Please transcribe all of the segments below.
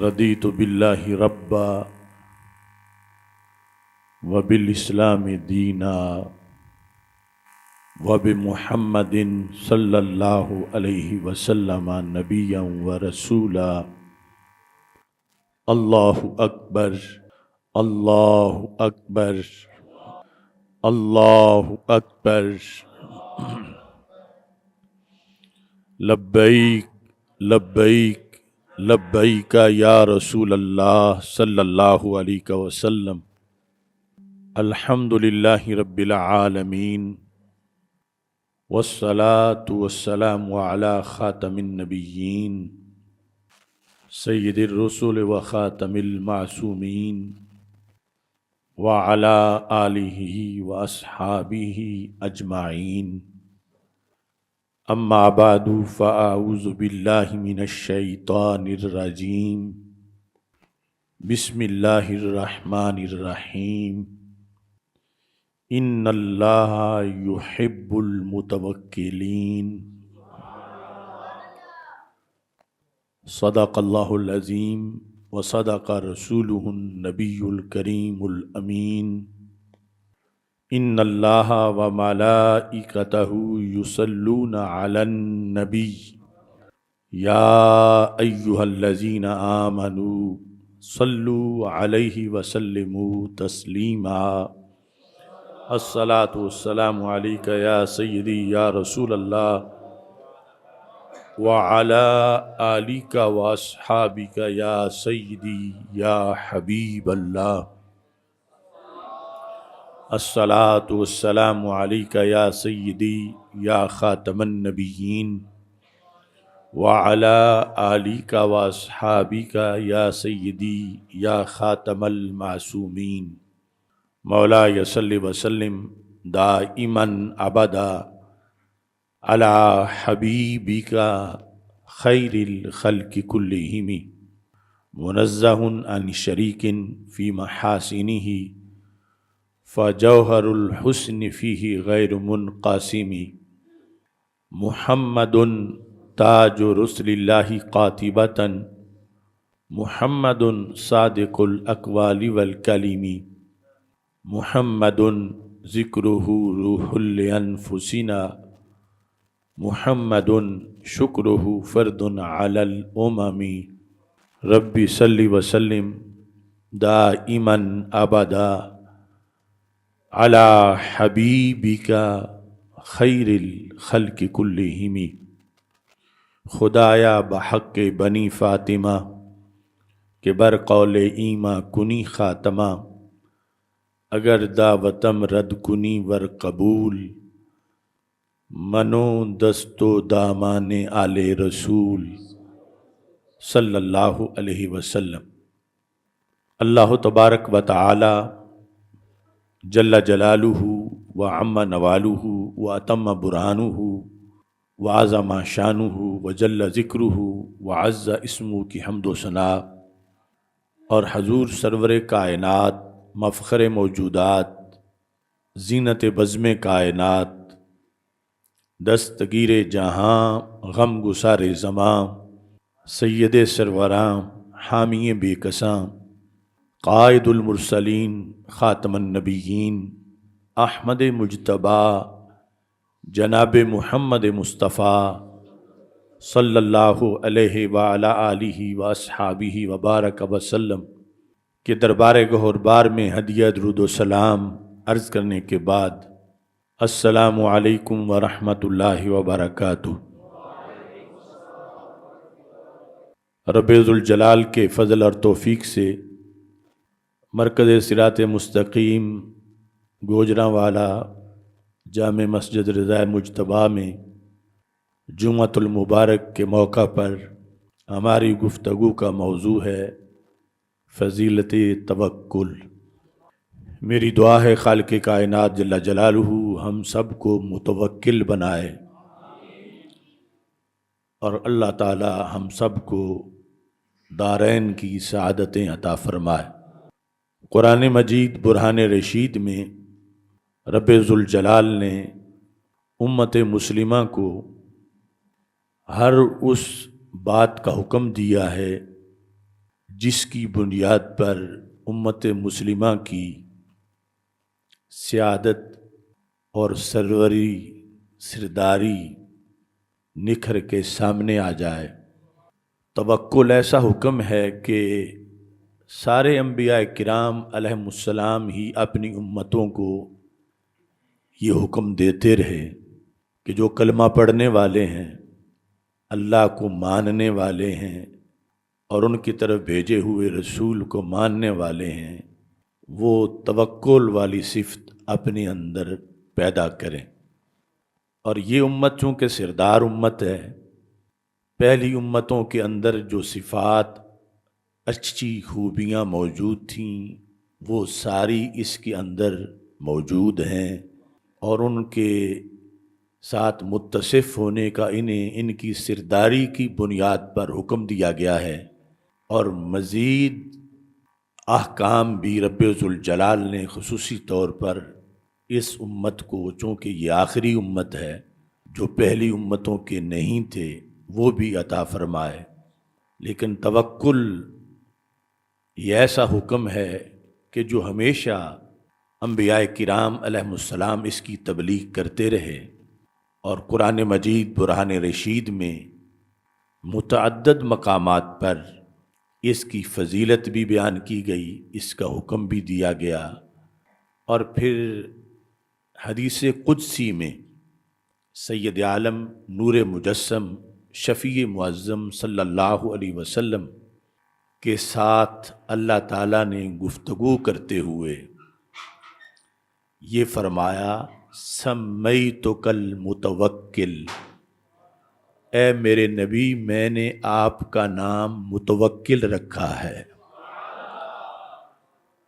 رضیت باللہ ربا وبالاسلام دینا وبمحمد صلی اللہ علیہ وسلم نبیا ورسولا۔ اللہ اکبر، اللہ اکبر، اللہ اکبر۔ لبیک لبیک لبیک یا رسول اللہ صلی اللہ علیہ وسلم۔ الحمد للہ رب العالمین والصلاة والسلام علی خاتم النبیین سید الرسل وخاتم المعصومین وعلی آلہ واصحابہ اجمعین۔ اما بعد فاعوذ باللہ من الشیطان الرجیم۔ بسم اللہ الرحمن الرحیم۔ ان اللہ یحب المتوکلین۔ صدق اللہ العظیم وصدق رسولہ النبی الکریم الامین۔ ان اللہ وملائکتہ یصلون علی النبی یا ایہا الذین آمنوا صلوا علیہ وسلموا تسلیما۔ الصلاۃ والسلام علیک یا سیدی یا رسول اللہ وعلی آلک واصحابک یا سیدی یا حبیب اللہ۔ الصلاۃ والسلام علیک یا سیدی یا خاتم النبیین وعلی آلک واصحابک یا سیدی یا خاتم المعصومین۔ مولاي صل وسلم دائما ابدا على حبيبك خير الخلق كلهم منزه عن شريك في محاسنه فجوهر الحسن فيه غير منقسم۔ محمد تاج رسل الله قاطبة محمد صادق الأقوال والكلم محمد ذکرہ روح لأنفسنا محمد شکرہ فرد علی الامم۔ رب صل وسلم دائما ابدا علی حبیبک خیر الخلق کلہم۔ خدایا بحق بنی فاطمہ کہ بر قول ایما کنی خاتمہ، اگر دعوتم رد کنی ور قبول، منو دست و دامان آل رسول صلی اللہ علیہ وسلم۔ اللہ تبارک و تعالی جل جلالہ وعم نوالہ واتم برہانہ وعظم شانہ وجل ذکرہ وعز اسمہ کی حمد و ثنا، اور حضور سرور کائنات مفخر موجودات زینت بزم کائنات دستگیر جہاں غم گسار زماں سید سروراں حامی بے کساں قائد المرسلین خاتم النبیین احمد مجتبیٰ جناب محمد مصطفیٰ صلی اللہ علیہ وعلی آلہ واصحابہ وبارک وسلم کے دربار گہربار میں ہدیہ درود و سلام عرض کرنے کے بعد السلام علیکم ورحمۃ اللہ وبرکاتہ۔ رب ذوالجلال کے فضل اور توفیق سے مرکز صراط مستقیم گوجرانوالا جامع مسجد رضا مجتبیٰ میں جمعۃ المبارک کے موقع پر ہماری گفتگو کا موضوع ہے فضیلت توکل۔ میری دعا ہے خالق کائنات جل جلالہ ہم سب کو متوکل بنائے، اور اللہ تعالی ہم سب کو دارین کی سعادتیں عطا فرمائے۔ قرآن مجید برہان رشید میں رب ذوالجلال نے امت مسلمہ کو ہر اس بات کا حکم دیا ہے جس کی بنیاد پر امت مسلمہ کی سیادت اور سروری سرداری نکھر کے سامنے آ جائے۔ توکل ایسا حکم ہے کہ سارے انبیاء کرام علیہم السلام ہی اپنی امتوں کو یہ حکم دیتے رہے کہ جو کلمہ پڑھنے والے ہیں، اللہ کو ماننے والے ہیں اور ان کی طرف بھیجے ہوئے رسول کو ماننے والے ہیں، وہ توکل والی صفت اپنے اندر پیدا کریں۔ اور یہ امت چونکہ سردار امت ہے، پہلی امتوں کے اندر جو صفات اچھی خوبیاں موجود تھیں وہ ساری اس کے اندر موجود ہیں، اور ان کے ساتھ متصف ہونے کا انہیں ان کی سرداری کی بنیاد پر حکم دیا گیا ہے، اور مزید احکام بھی رب ذوالجلال نے خصوصی طور پر اس امت کو، چونکہ یہ آخری امت ہے، جو پہلی امتوں کے نہیں تھے، وہ بھی عطا فرمائے۔ لیکن توکل یہ ایسا حکم ہے کہ جو ہمیشہ انبیاء کرام علیہم السلام اس کی تبلیغ کرتے رہے، اور قرآن مجید برہان رشید میں متعدد مقامات پر اس کی فضیلت بھی بیان کی گئی، اس کا حکم بھی دیا گیا، اور پھر حدیث قدسی میں سید عالم نور مجسم شفیع معظم صلی اللہ علیہ وسلم کے ساتھ اللہ تعالیٰ نے گفتگو کرتے ہوئے یہ فرمایا، سمیتک المتوکل، اے میرے نبی میں نے آپ کا نام متوکل رکھا ہے۔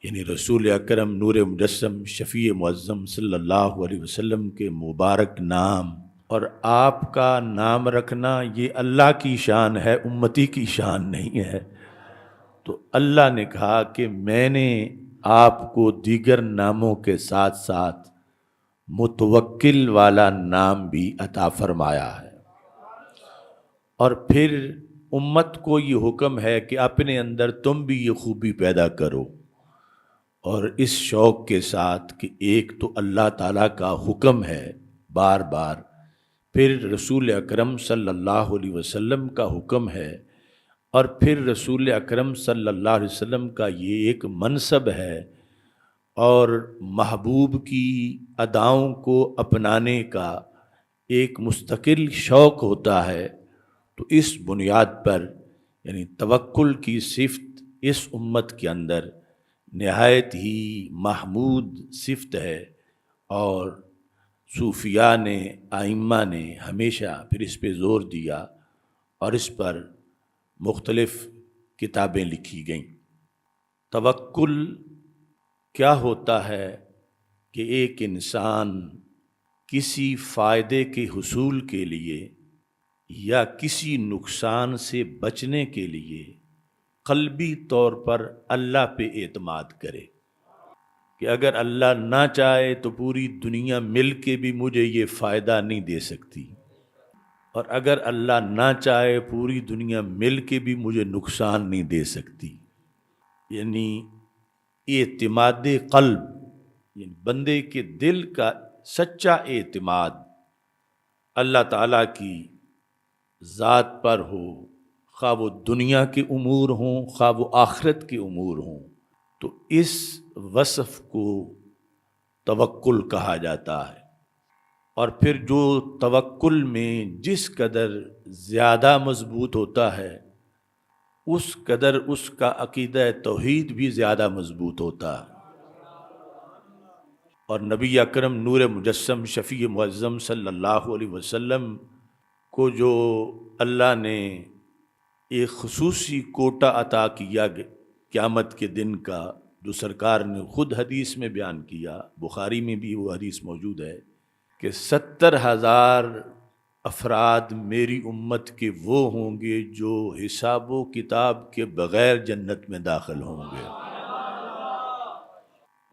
یعنی رسول اکرم نور مجسم شفیع معظم صلی اللہ علیہ وسلم کے مبارک نام اور آپ کا نام رکھنا یہ اللہ کی شان ہے، امتی کی شان نہیں ہے۔ تو اللہ نے کہا کہ میں نے آپ کو دیگر ناموں کے ساتھ ساتھ متوکل والا نام بھی عطا فرمایا ہے۔ اور پھر امت کو یہ حکم ہے کہ اپنے اندر تم بھی یہ خوبی پیدا کرو، اور اس شوق کے ساتھ کہ ایک تو اللہ تعالیٰ کا حکم ہے بار بار، پھر رسول اکرم صلی اللہ علیہ وسلم کا حکم ہے، اور پھر رسول اکرم صلی اللہ علیہ وسلم کا یہ ایک منصب ہے، اور محبوب کی اداؤں کو اپنانے کا ایک مستقل شوق ہوتا ہے۔ تو اس بنیاد پر یعنی توکل کی صفت اس امت کے اندر نہایت ہی محمود صفت ہے، اور صوفیاء نے، ائمہ نے ہمیشہ پھر اس پہ زور دیا، اور اس پر مختلف کتابیں لکھی گئیں۔ توکل کیا ہوتا ہے کہ ایک انسان کسی فائدے کے حصول کے لیے یا کسی نقصان سے بچنے کے لیے قلبی طور پر اللہ پہ اعتماد کرے کہ اگر اللہ نہ چاہے تو پوری دنیا مل کے بھی مجھے یہ فائدہ نہیں دے سکتی، اور اگر اللہ نہ چاہے پوری دنیا مل کے بھی مجھے نقصان نہیں دے سکتی۔ یعنی اعتماد قلب، یعنی بندے کے دل کا سچا اعتماد اللہ تعالیٰ کی ذات پر ہو، خواہ وہ دنیا کے امور ہوں خواہ وہ آخرت کے امور ہوں، تو اس وصف کو توکل کہا جاتا ہے۔ اور پھر جو توکل میں جس قدر زیادہ مضبوط ہوتا ہے اس قدر اس کا عقیدہ توحید بھی زیادہ مضبوط ہوتا ہے۔ اور نبی اکرم نور مجسم شفیع معظم صلی اللہ علیہ وسلم کو جو اللہ نے ایک خصوصی کوٹا عطا کیا قیامت کے دن کا، جو سرکار نے خود حدیث میں بیان کیا، بخاری میں بھی وہ حدیث موجود ہے کہ 70,000 افراد میری امت کے وہ ہوں گے جو حساب و کتاب کے بغیر جنت میں داخل ہوں گے۔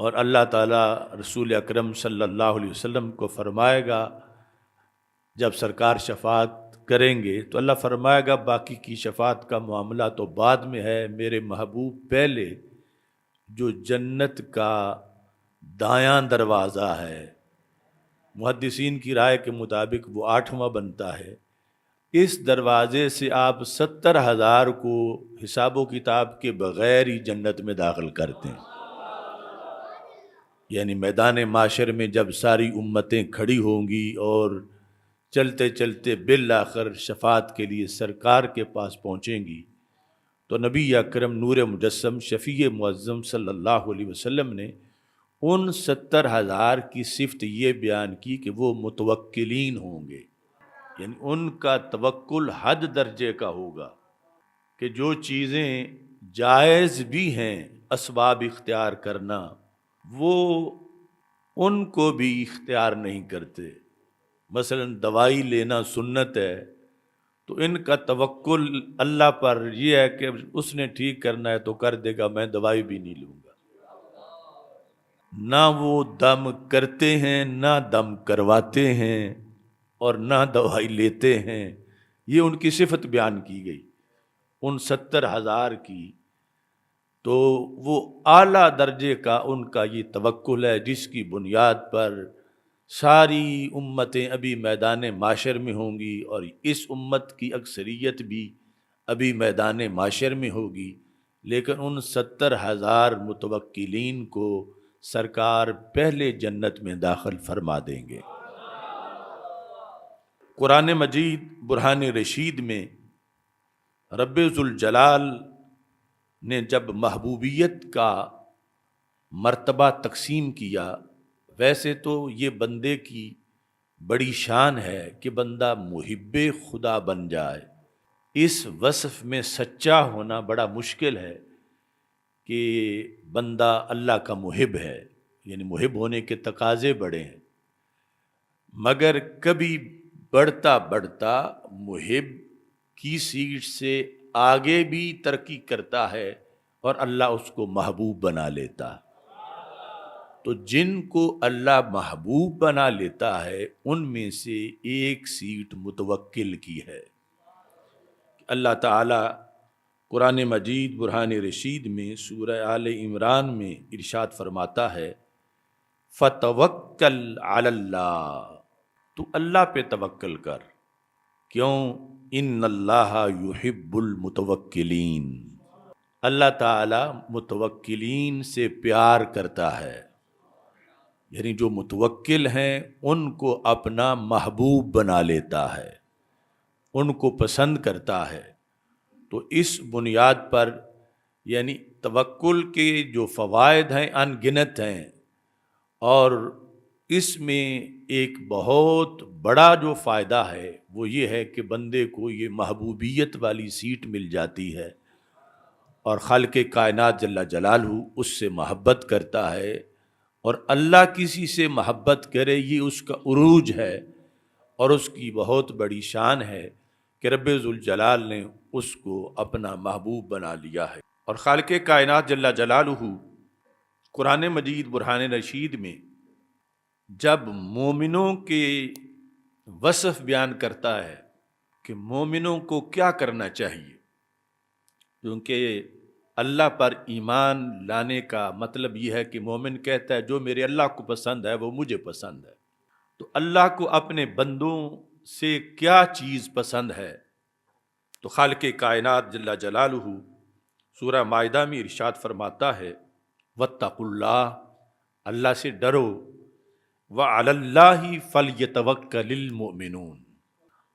اور اللہ تعالیٰ رسول اکرم صلی اللہ علیہ وسلم کو فرمائے گا، جب سرکار شفاعت کریں گے تو اللہ فرمائے گا باقی کی شفاعت کا معاملہ تو بعد میں ہے، میرے محبوب پہلے جو جنت کا دایاں دروازہ ہے، محدثین کی رائے کے مطابق وہ 8واں بنتا ہے، اس دروازے سے آپ 70,000 کو حساب و کتاب کے بغیر ہی جنت میں داخل کرتے ہیں۔ یعنی میدان معاشر میں جب ساری امتیں کھڑی ہوں گی اور چلتے چلتے بالآخر شفاعت کے لیے سرکار کے پاس پہنچیں گی تو نبی اکرم نور مجسم شفیع معظم صلی اللہ علیہ وسلم نے ان 70,000 کی صفت یہ بیان کی کہ وہ متوکلین ہوں گے، یعنی ان کا توکل حد درجے کا ہوگا کہ جو چیزیں جائز بھی ہیں اسباب اختیار کرنا وہ ان کو بھی اختیار نہیں کرتے۔ مثلا دوائی لینا سنت ہے تو ان کا توکل اللہ پر یہ ہے کہ اس نے ٹھیک کرنا ہے تو کر دے گا، میں دوائی بھی نہیں لوں گا۔ نہ وہ دم کرتے ہیں، نہ دم کرواتے ہیں، اور نہ دوائی لیتے ہیں، یہ ان کی صفت بیان کی گئی ان 70,000 کی۔ تو وہ اعلیٰ درجے کا ان کا یہ توکل ہے جس کی بنیاد پر ساری امتیں ابھی میدان معاشر میں ہوں گی، اور اس امت کی اکثریت بھی ابھی میدان معاشر میں ہوگی، لیکن ان 70,000 متوکلین کو سرکار پہلے جنت میں داخل فرما دیں گے۔ قرآن مجید برہان رشید میں رب ذوالجلال نے جب محبوبیت کا مرتبہ تقسیم کیا، ویسے تو یہ بندے کی بڑی شان ہے کہ بندہ محب خدا بن جائے۔ اس وصف میں سچا ہونا بڑا مشکل ہے کہ بندہ اللہ کا محب ہے، یعنی محب ہونے کے تقاضے بڑے ہیں، مگر کبھی بڑھتا بڑھتا محب کی سیٹ سے آگے بھی ترقی کرتا ہے اور اللہ اس کو محبوب بنا لیتا ہے۔ تو جن کو اللہ محبوب بنا لیتا ہے ان میں سے ایک سیٹ متوکل کی ہے۔ اللہ تعالی قرآن مجید برہان رشید میں سورہ آل عمران میں ارشاد فرماتا ہے فَتَوَكَّلْ عَلَى اللَّهِ، تو اللہ پہ توکل کر، کیوں؟ ان اللہ یحب المتوکلین، اللہ تعالی متوکلین سے پیار کرتا ہے، یعنی جو متوکل ہیں ان کو اپنا محبوب بنا لیتا ہے، ان کو پسند کرتا ہے۔ تو اس بنیاد پر یعنی توکل کے جو فوائد ہیں ان گنت ہیں، اور اس میں ایک بہت بڑا جو فائدہ ہے وہ یہ ہے کہ بندے کو یہ محبوبیت والی سیٹ مل جاتی ہے، اور خالق کائنات جل جلالہ اس سے محبت کرتا ہے، اور اللہ کسی سے محبت کرے یہ اس کا عروج ہے، اور اس کی بہت بڑی شان ہے کہ رب ذوالجلال نے اس کو اپنا محبوب بنا لیا ہے۔ اور خالق کائنات جل جلالہ قرآن مجید برہان رشید میں جب مومنوں کے وصف بیان کرتا ہے کہ مومنوں کو کیا کرنا چاہیے، کیونکہ اللہ پر ایمان لانے کا مطلب یہ ہے کہ مومن کہتا ہے جو میرے اللہ کو پسند ہے وہ مجھے پسند ہے۔ تو اللہ کو اپنے بندوں سے کیا چیز پسند ہے؟ تو خالق کائنات جل جلالہ سورہ مائدہ میں ارشاد فرماتا ہے واتقوا اللہ، اللہ سے ڈرو، وعلی اللہ فلیتوکل المؤمنون،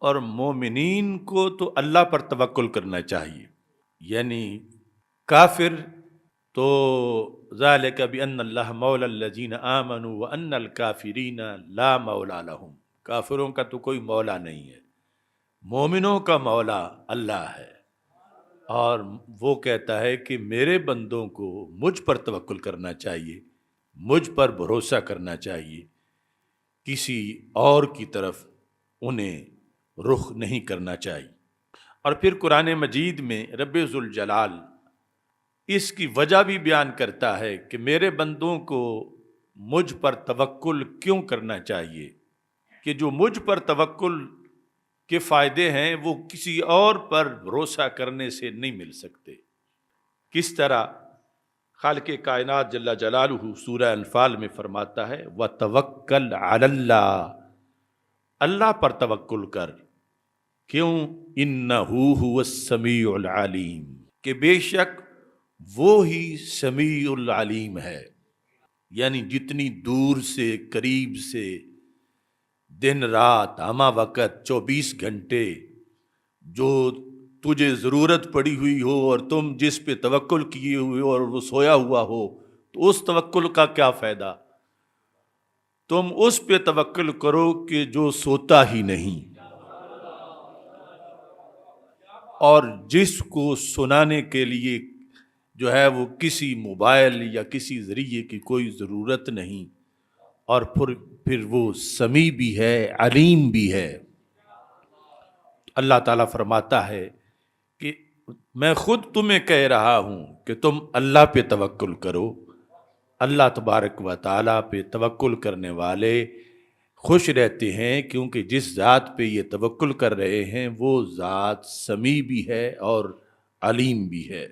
اور مومنین کو تو اللہ پر توکل کرنا چاہیے۔ یعنی کافر تو ذالک بان اللہ مولی الذین آمنوا وان الکافرین لا مولا لہم، کافروں کا تو کوئی مولا نہیں ہے، مومنوں کا مولا اللہ ہے، اور وہ کہتا ہے کہ میرے بندوں کو مجھ پر توکل کرنا چاہیے، مجھ پر بھروسہ کرنا چاہیے، کسی اور کی طرف انہیں رخ نہیں کرنا چاہیے۔ اور پھر قرآن مجید میں رب ذوالجلال اس کی وجہ بھی بیان کرتا ہے کہ میرے بندوں کو مجھ پر توکل کیوں کرنا چاہیے، کہ جو مجھ پر توکل کے فائدے ہیں وہ کسی اور پر بھروسہ کرنے سے نہیں مل سکتے۔ کس طرح خالق کائنات جل جلالہ سورہ انفال میں فرماتا ہے وَتَوَكَّلْ عَلَى اللَّهِ، اللہ پر توکل کر، کیوں؟ اِنَّهُ هُوَ السَّمِيعُ الْعَلِيمُ، کہ بے شک وہ ہی سمیع العلیم ہے، یعنی جتنی دور سے قریب سے، دن رات ہمہ وقت 24 گھنٹے جو تجھے ضرورت پڑی ہوئی ہو اور تم جس پہ توکل کیے ہوئے ہو اور وہ سویا ہوا ہو، تو اس توکل کا کیا فائدہ؟ تم اس پہ توکل کرو کہ جو سوتا ہی نہیں، اور جس کو سنانے کے لیے جو ہے وہ کسی موبائل یا کسی ذریعے کی کوئی ضرورت نہیں، اور پھر وہ سمیع بھی ہے، علیم بھی ہے۔ اللہ تعالیٰ فرماتا ہے کہ میں خود تمہیں کہہ رہا ہوں کہ تم اللہ پہ توکل کرو۔ اللہ تبارک و تعالیٰ پہ توکل کرنے والے خوش رہتے ہیں، کیونکہ جس ذات پہ یہ توکل کر رہے ہیں وہ ذات سمیع بھی ہے اور علیم بھی ہے۔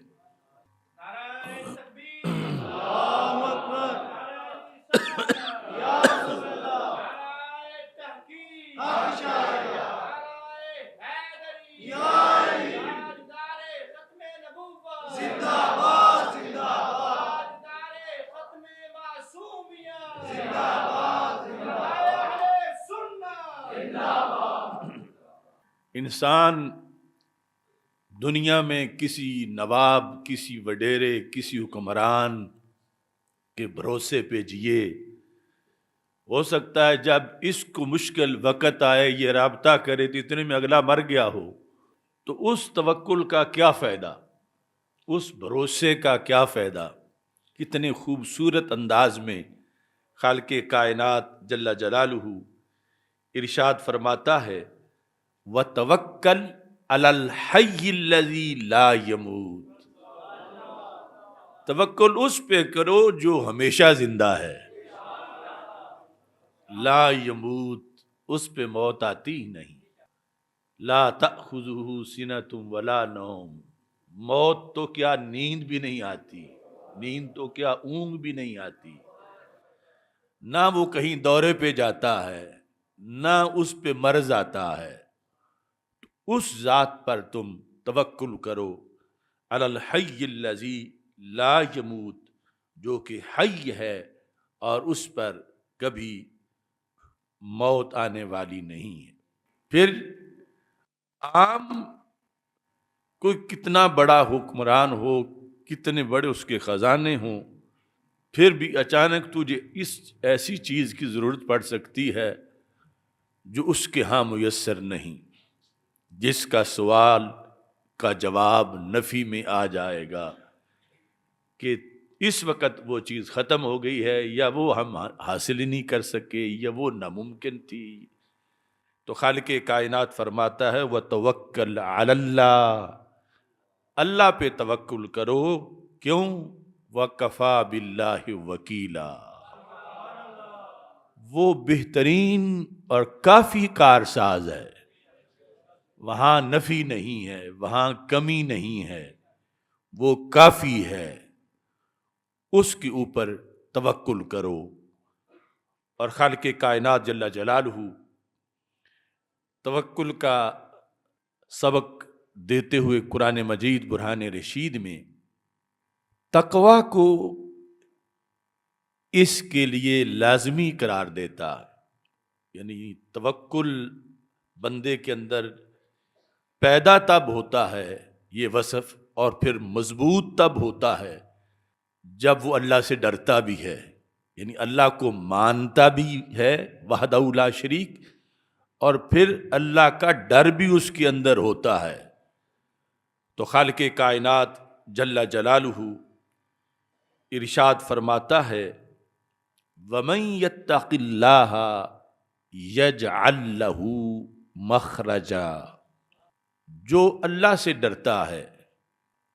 انسان دنیا میں کسی نواب، کسی وڈیرے، کسی حکمران کے بھروسے پہ جیے، ہو سکتا ہے جب اس کو مشکل وقت آئے یہ رابطہ کرے تو اتنے میں اگلا مر گیا ہو، تو اس توکل کا کیا فائدہ، اس بھروسے کا کیا فائدہ؟ کتنے خوبصورت انداز میں خالق کائنات جل جلالہ ارشاد فرماتا ہے وَتَوَكَّلْ عَلَى الْحَيِّ الَّذِي لَا يَمُوتُ، توکل اس پہ کرو جو ہمیشہ زندہ ہے، لا یموت، اس پہ موت آتی ہی نہیں، لا تأخذہ سنۃ ولا نوم، موت تو کیا نیند بھی نہیں آتی، نیند تو کیا اونگ بھی نہیں آتی، نہ وہ کہیں دورے پہ جاتا ہے، نہ اس پہ مرض آتا ہے۔ اس ذات پر تم توکل کرو، علی الحی الذی لا یموت، جو کہ حی ہے اور اس پر کبھی موت آنے والی نہیں ہے۔ پھر عام کوئی کتنا بڑا حکمران ہو، کتنے بڑے اس کے خزانے ہوں، پھر بھی اچانک تجھے اس ایسی چیز کی ضرورت پڑ سکتی ہے جو اس کے ہاں میسر نہیں، جس کا سوال کا جواب نفی میں آ جائے گا کہ اس وقت وہ چیز ختم ہو گئی ہے، یا وہ ہم حاصل ہی نہیں کر سکے، یا وہ ناممکن تھی۔ تو خالق کائنات فرماتا ہے وَتَوَكَّلْ عَلَى اللَّهِ، اللہ پہ توکل کرو، کیوں؟ وَكَفَى بِاللَّهِ وَكِيلًا، وہ بہترین اور کافی کارساز ہے، وہاں نفی نہیں ہے، وہاں کمی نہیں ہے، وہ کافی ہے، اس کے اوپر توکل کرو۔ اور خالق کائنات جل جلالہ توکل کا سبق دیتے ہوئے قرآن مجید برہان رشید میں تقوی کو اس کے لیے لازمی قرار دیتا، یعنی توکل بندے کے اندر پیدا تب ہوتا ہے یہ وصف، اور پھر مضبوط تب ہوتا ہے جب وہ اللہ سے ڈرتا بھی ہے، یعنی اللہ کو مانتا بھی ہے وحدہ لا شریک، اور پھر اللہ کا ڈر بھی اس کے اندر ہوتا ہے۔ تو خالق کائنات جل جلالہ ارشاد فرماتا ہے وَمَن يَتَّقِ اللَّهَ يَجْعَل لَّهُ مَخْرَجًا، جو اللہ سے ڈرتا ہے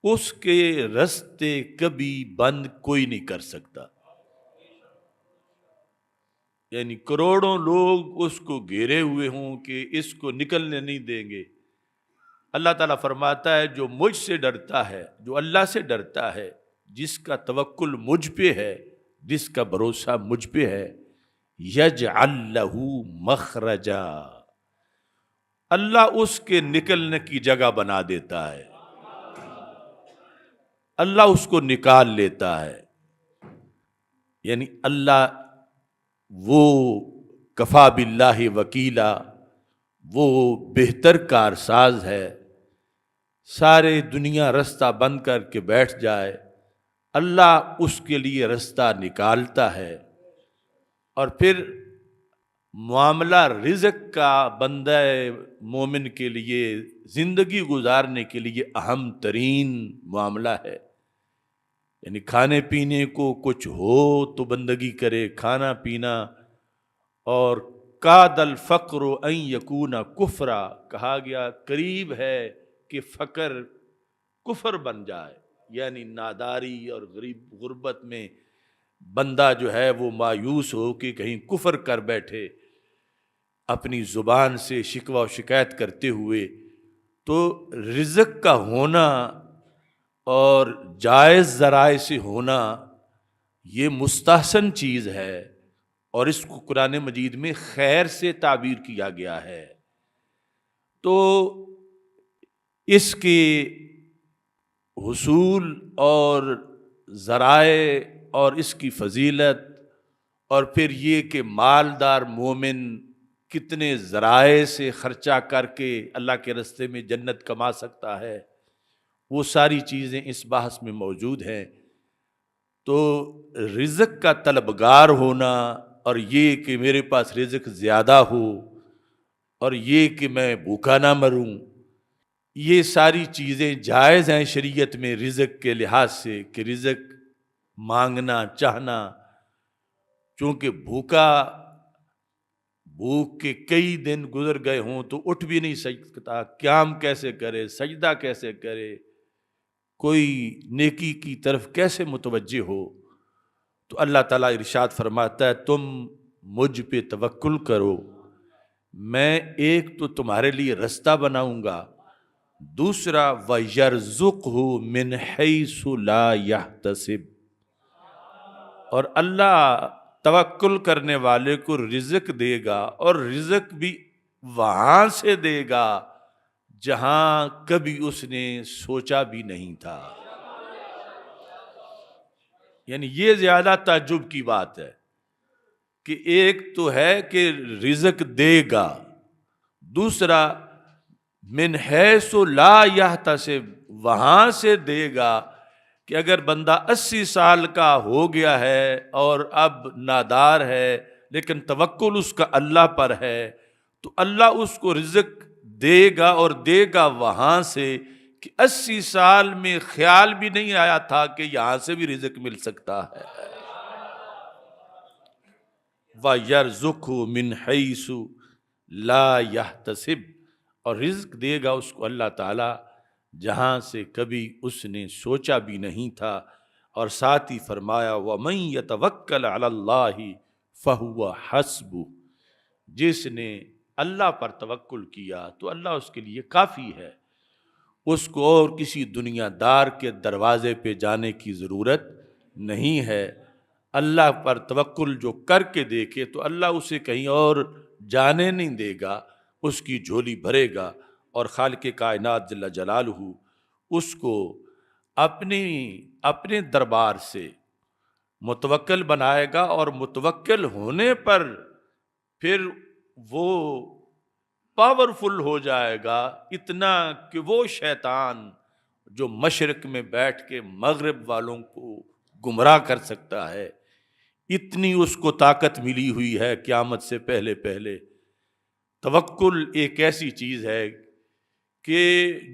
اس کے رستے کبھی بند کوئی نہیں کر سکتا۔ یعنی کروڑوں لوگ اس کو گھیرے ہوئے ہوں کہ اس کو نکلنے نہیں دیں گے، اللہ تعالیٰ فرماتا ہے جو مجھ سے ڈرتا ہے، جو اللہ سے ڈرتا ہے، جس کا توکل مجھ پہ ہے، جس کا بھروسہ مجھ پہ ہے، یجعل لہ مخرجا، اللہ اس کے نکلنے کی جگہ بنا دیتا ہے، اللہ اس کو نکال لیتا ہے۔ یعنی اللہ وہ کفا باللہ وکیلا، وہ بہتر کارساز ہے، سارے دنیا رستہ بند کر کے بیٹھ جائے، اللہ اس کے لیے رستہ نکالتا ہے۔ اور پھر معاملہ رزق کا بندہ مومن کے لیے زندگی گزارنے کے لیے اہم ترین معاملہ ہے، یعنی کھانے پینے کو کچھ ہو تو بندگی کرے، کھانا پینا۔ اور کاد الفقر ان یکون کفرا، کہا گیا قریب ہے کہ فقر کفر بن جائے، یعنی ناداری اور غربت میں بندہ جو ہے وہ مایوس ہو کہ کہیں کفر کر بیٹھے، اپنی زبان سے شکوہ و شکایت کرتے ہوئے۔ تو رزق کا ہونا اور جائز ذرائع سے ہونا یہ مستحسن چیز ہے، اور اس کو قرآن مجید میں خیر سے تعبیر کیا گیا ہے۔ تو اس کے حصول اور ذرائع اور اس کی فضیلت، اور پھر یہ کہ مالدار مومن کتنے ذرائع سے خرچہ کر کے اللہ کے راستے میں جنت کما سکتا ہے، وہ ساری چیزیں اس بحث میں موجود ہیں۔ تو رزق کا طلبگار ہونا، اور یہ کہ میرے پاس رزق زیادہ ہو، اور یہ کہ میں بھوکا نہ مروں، یہ ساری چیزیں جائز ہیں شریعت میں رزق کے لحاظ سے، کہ رزق مانگنا چاہنا۔ چونکہ بھوک کے کئی دن گزر گئے ہوں تو اٹھ بھی نہیں سکتا، قیام کیسے کرے، سجدہ کیسے کرے، کوئی نیکی کی طرف کیسے متوجہ ہو؟ تو اللہ تعالیٰ ارشاد فرماتا ہے تم مجھ پہ توکل کرو، میں ایک تو تمہارے لیے رستہ بناؤں گا، دوسرا وَيَرْزُقْهُ مِنْ حَيْثُ لَا يَحْتَسِبُ، اور اللہ توکل کرنے والے کو رزق دے گا، اور رزق بھی وہاں سے دے گا جہاں کبھی اس نے سوچا بھی نہیں تھا۔ یعنی یہ زیادہ تعجب کی بات ہے کہ ایک تو ہے کہ رزق دے گا، دوسرا من حیث لا یحتسب، وہاں سے دے گا کہ اگر بندہ 80 سال کا ہو گیا ہے اور اب نادار ہے لیکن توکل اس کا اللہ پر ہے، تو اللہ اس کو رزق دے گا، اور دے گا وہاں سے کہ 80 سال میں خیال بھی نہیں آیا تھا کہ یہاں سے بھی رزق مل سکتا ہے۔ وَيَرْزُقْهُ مِنْ حَيْثُ لَا يَحْتَسِبُ، اور رزق دے گا اس کو اللہ تعالیٰ جہاں سے کبھی اس نے سوچا بھی نہیں تھا۔ اور ساتھ ہی فرمایا وَمَن يَتَوَكَّلْ عَلَى اللَّهِ فَهُوَ حَسْبُهُ، جس نے اللہ پر توکل کیا تو اللہ اس کے لیے کافی ہے، اس کو اور کسی دنیا دار کے دروازے پہ جانے کی ضرورت نہیں ہے۔ اللہ پر توکل جو کر کے دیکھے تو اللہ اسے کہیں اور جانے نہیں دے گا، اس کی جھولی بھرے گا، اور خالق کائنات جل جلالہ اس کو اپنے دربار سے متوکل بنائے گا، اور متوکل ہونے پر پھر وہ پاورفل ہو جائے گا، اتنا کہ وہ شیطان جو مشرق میں بیٹھ کے مغرب والوں کو گمراہ کر سکتا ہے، اتنی اس کو طاقت ملی ہوئی ہے قیامت سے پہلے پہلے۔ توکل ایک ایسی چیز ہے کہ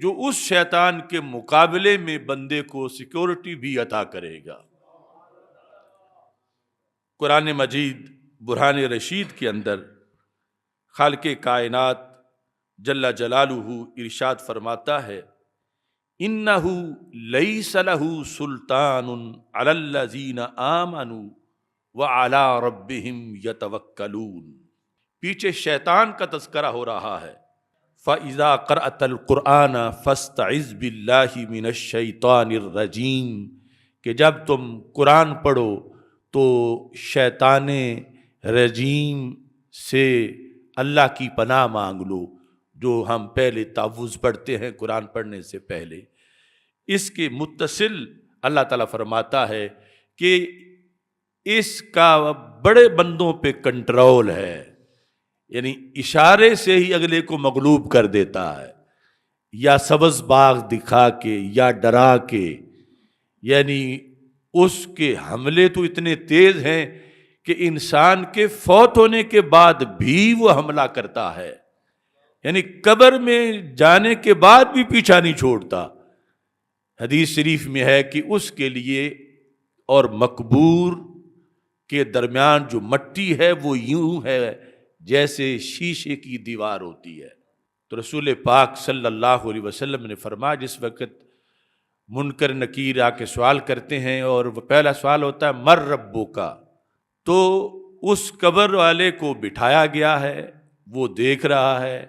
جو اس شیطان کے مقابلے میں بندے کو سیکورٹی بھی عطا کرے گا۔ قرآن مجید برہان رشید کے اندر خالق کائنات جل جلالہ ارشاد فرماتا ہے اِنَّهُ لَيْسَ لَهُ سُلْطَانٌ عَلَى الَّذِينَ آمَنُوا وعلی ربہم یتوکلون۔ پیچھے شیطان کا تذکرہ ہو رہا ہے، فَإِذَا قَرَأْتَ الْقُرْآنَ فَاسْتَعِذْ بِاللَّهِ مِنَ الشَّيْطَانِ الرَّجِيمِ، کہ جب تم قرآن پڑھو تو شیطان رجیم سے اللہ کی پناہ مانگ لو، جو ہم پہلے تعوذ پڑھتے ہیں قرآن پڑھنے سے پہلے۔ اس کے متصل اللہ تعالیٰ فرماتا ہے کہ اس کا بڑے بندوں پہ کنٹرول ہے، یعنی اشارے سے ہی اگلے کو مغلوب کر دیتا ہے، یا سبز باغ دکھا کے یا ڈرا کے، یعنی اس کے حملے تو اتنے تیز ہیں کہ انسان کے فوت ہونے کے بعد بھی وہ حملہ کرتا ہے، یعنی قبر میں جانے کے بعد بھی پیچھا نہیں چھوڑتا۔ حدیث شریف میں ہے کہ اس کے لیے اور مقبور کے درمیان جو مٹی ہے وہ یوں ہے جیسے شیشے کی دیوار ہوتی ہے۔ تو رسول پاک صلی اللہ علیہ وسلم نے فرمایا، جس وقت منکر نکیر آ کے سوال کرتے ہیں اور وہ پہلا سوال ہوتا ہے مر ربو کا، تو اس قبر والے کو بٹھایا گیا ہے، وہ دیکھ رہا ہے،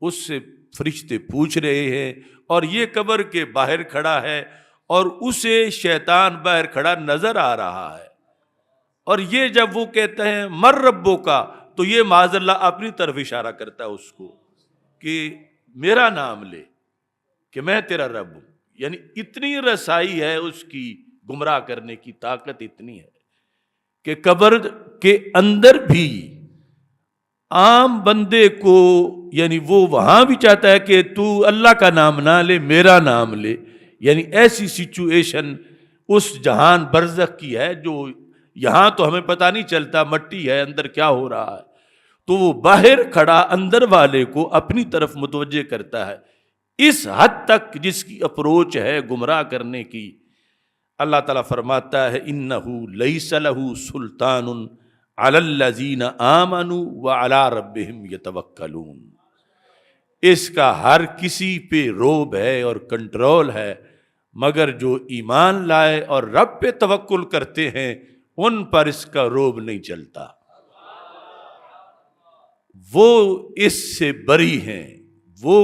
اس سے فرشتے پوچھ رہے ہیں، اور یہ قبر کے باہر کھڑا ہے اور اسے شیطان باہر کھڑا نظر آ رہا ہے، اور یہ جب وہ کہتے ہیں مر ربو کا تو یہ معاذ اللہ اپنی طرف اشارہ کرتا ہے اس کو کہ میرا نام لے کہ میں تیرا رب ہوں، یعنی اتنی رسائی ہے اس کی، گمراہ کرنے کی طاقت اتنی ہے کہ قبر کے اندر بھی عام بندے کو، یعنی وہ وہاں بھی چاہتا ہے کہ تو اللہ کا نام نہ لے، میرا نام لے، یعنی ایسی سچویشن اس جہان برزخ کی ہے جو یہاں تو ہمیں پتہ نہیں چلتا، مٹی ہے اندر کیا ہو رہا ہے، تو وہ باہر کھڑا اندر والے کو اپنی طرف متوجہ کرتا ہے۔ اس حد تک جس کی اپروچ ہے گمراہ کرنے کی، اللہ تعالیٰ فرماتا ہے اِنَّهُ لَيْسَ لَهُ سُلْطَانٌ عَلَى الَّذِينَ آمَنُوا وَعَلَى رَبِّهِمْ يَتَوَكَّلُونَ۔ اس کا ہر کسی پہ روب ہے اور کنٹرول ہے، مگر جو ایمان لائے اور رب پہ توکل کرتے ہیں ان پر اس کا روب نہیں چلتا، وہ اس سے بری ہیں، وہ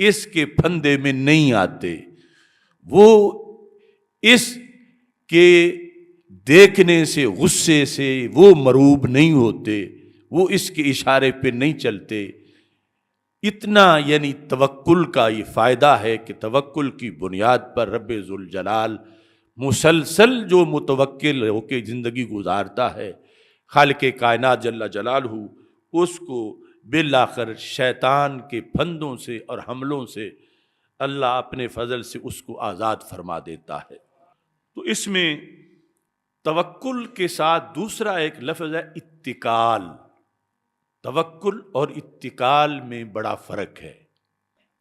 اس کے پھندے میں نہیں آتے، وہ اس کے دیکھنے سے غصے سے وہ مروب نہیں ہوتے، وہ اس کے اشارے پہ نہیں چلتے۔ اتنا یعنی توکل کا یہ فائدہ ہے کہ توکل کی بنیاد پر رب ذوالجلال مسلسل جو متوکل ہو کے زندگی گزارتا ہے، خالق کائنات جل جلالہ اس کو بالآخر شیطان کے پھندوں سے اور حملوں سے اللہ اپنے فضل سے اس کو آزاد فرما دیتا ہے۔ تو اس میں توکل کے ساتھ دوسرا ایک لفظ ہے اتکال۔ توکل اور اتکال میں بڑا فرق ہے،